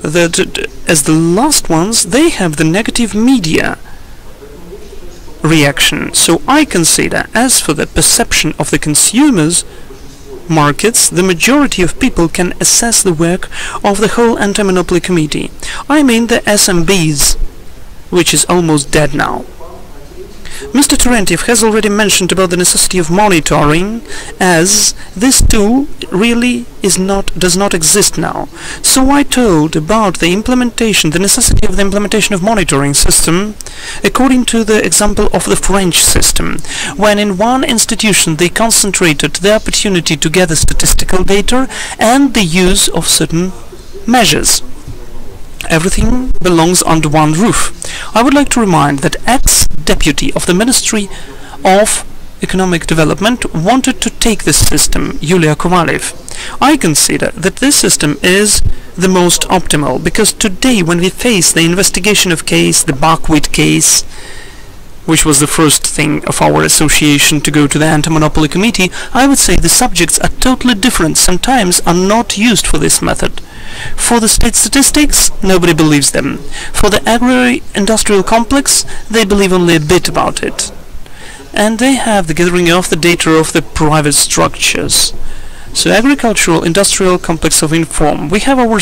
as the last ones, they have the negative media reaction. So I consider, as for the perception of the consumers' markets, the majority of people can assess the work of the whole Anti-Monopoly Committee. I mean the SMBs, which is almost dead now. Mr. Terentiev has already mentioned about the necessity of monitoring, as this tool really does not exist now. So I told about the implementation, the necessity of the implementation of monitoring system, according to the example of the French system, when in one institution they concentrated the opportunity to gather statistical data and the use of certain measures. Everything belongs under one roof. I would like to remind that ex-deputy of the Ministry of economic development wanted to take this system, Yulia Kovalev. I consider that this system is the most optimal, because today when we face the investigation of case, the buckwheat case, which was the first thing of our association to go to the Anti-Monopoly Committee, I would say the subjects are totally different, sometimes are not used for this method. For the state statistics, nobody believes them. For the agro-industrial complex, they believe only a bit about it. And they have the gathering of the data of the private structures. So agricultural industrial complex of Inform, we have our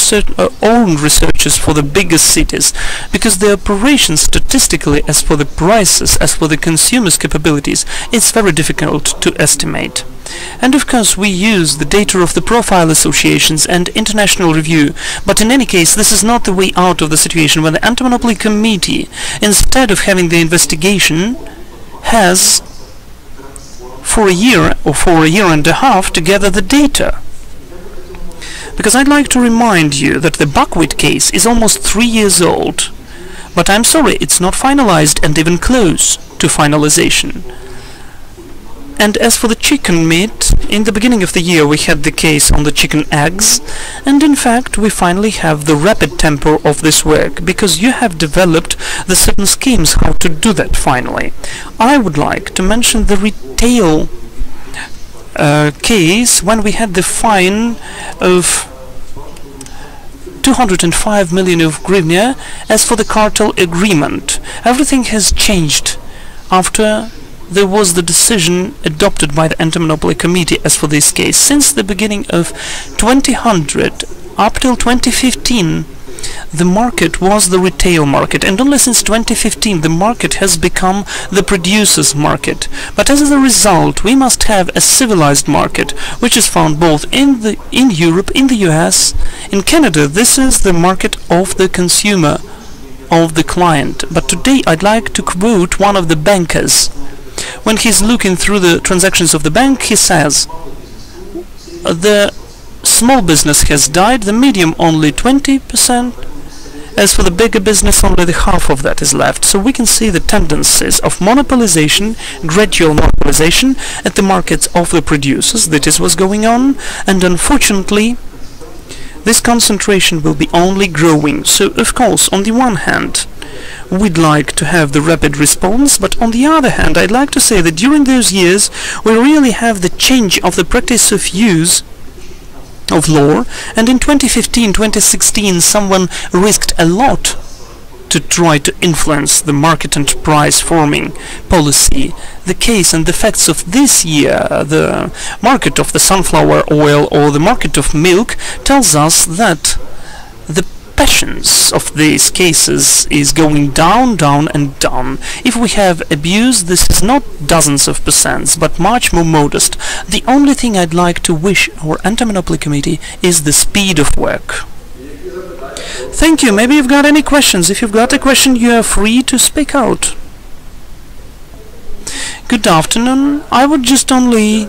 own researchers for the biggest cities, because the operations statistically, as for the prices, as for the consumers' capabilities, it's very difficult to estimate. And of course we use the data of the profile associations and international review, but in any case this is not the way out of the situation when the Anti-Monopoly Committee, instead of having the investigation, has for a year or for a year and a half to gather the data. Because I'd like to remind you that the buckwheat case is almost 3 years old, but I'm sorry, it's not finalized and even close to finalization. And as for the chicken meat, in the beginning of the year we had the case on the chicken eggs, and in fact we finally have the rapid tempo of this work, because you have developed the certain schemes how to do that finally. I would like to mention the retail case when we had the fine of 205 million of hryvnia as for the cartel agreement. Everything has changed after there was the decision adopted by the Anti-Monopoly Committee as for this case. Since the beginning of 2000 up till 2015, the market was the retail market, and only since 2015 the market has become the producer's market. But as a result, we must have a civilized market, which is found both in Europe, in the US, in Canada. This is the market of the consumer, of the client. But today I'd like to quote one of the bankers. When he's looking through the transactions of the bank, he says, the small business has died, the medium only 20%, as for the bigger business only the half of that is left. So we can see the tendencies of monopolization, gradual monopolization at the markets of the producers. That is what's going on, and unfortunately this concentration will be only growing. So of course, on the one hand, we'd like to have the rapid response, but on the other hand, I'd like to say that during those years we really have the change of the practice of use of law, and in 2015-2016 someone risked a lot to try to influence the market and price forming policy. The case and the facts of this year, the market of the sunflower oil or the market of milk, tells us that the passions of these cases is going down, down and down. If we have abuse, this is not dozens of percents, but much more modest. The only thing I'd like to wish our Anti-Monopoly Committee is the speed of work. Thank you. Maybe you've got any questions. If you've got a question, you are free to speak out. Good afternoon. I would just only...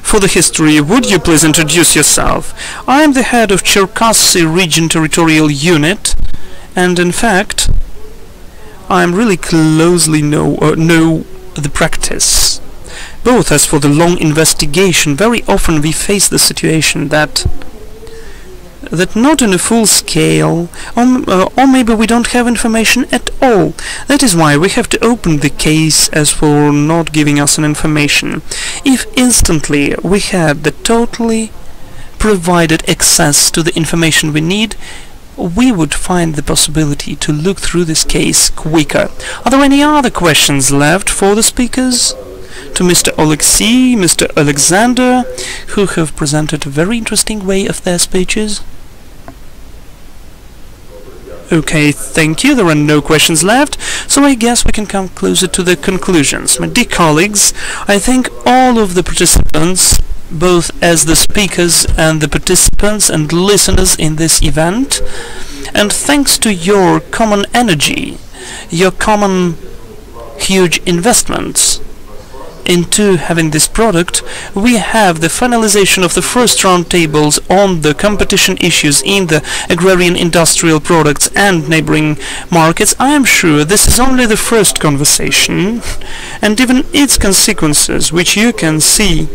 For the history, would you please introduce yourself? I am the head of Cherkasy Region Territorial Unit, and in fact, I am really closely know the practice. Both as for the long investigation, very often we face the situation that not in a full scale, or maybe we don't have information at all. That is why we have to open the case as for not giving us an information. If instantly we had the totally provided access to the information we need, we would find the possibility to look through this case quicker. Are there any other questions left for the speakers? To Mr. Oleksiy, Mr. Oleksandr, who have presented a very interesting way of their speeches. Okay, thank you. There are no questions left, so I guess we can come closer to the conclusions. My dear colleagues, I thank all of the participants, both as the speakers and the participants and listeners in this event, and thanks to your common energy, your common huge investments into having this product, we have the finalization of the first roundtables on the competition issues in the agrarian industrial products and neighboring markets. I am sure this is only the first conversation, and even its consequences, which you can see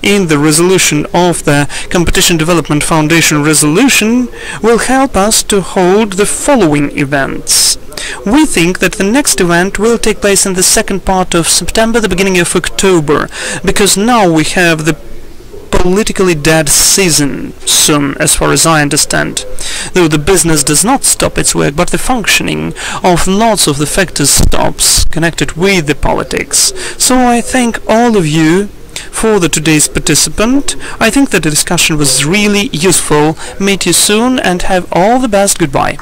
in the resolution of the Competition Development Foundation resolution, will help us to hold the following events. We think that the next event will take place in the second part of September, the beginning of October, because now we have the politically dead season soon, as far as I understand. Though the business does not stop its work, but the functioning of lots of the factors stops connected with the politics. So I thank all of you for today's participant. I think that the discussion was really useful. Meet you soon and have all the best. Goodbye.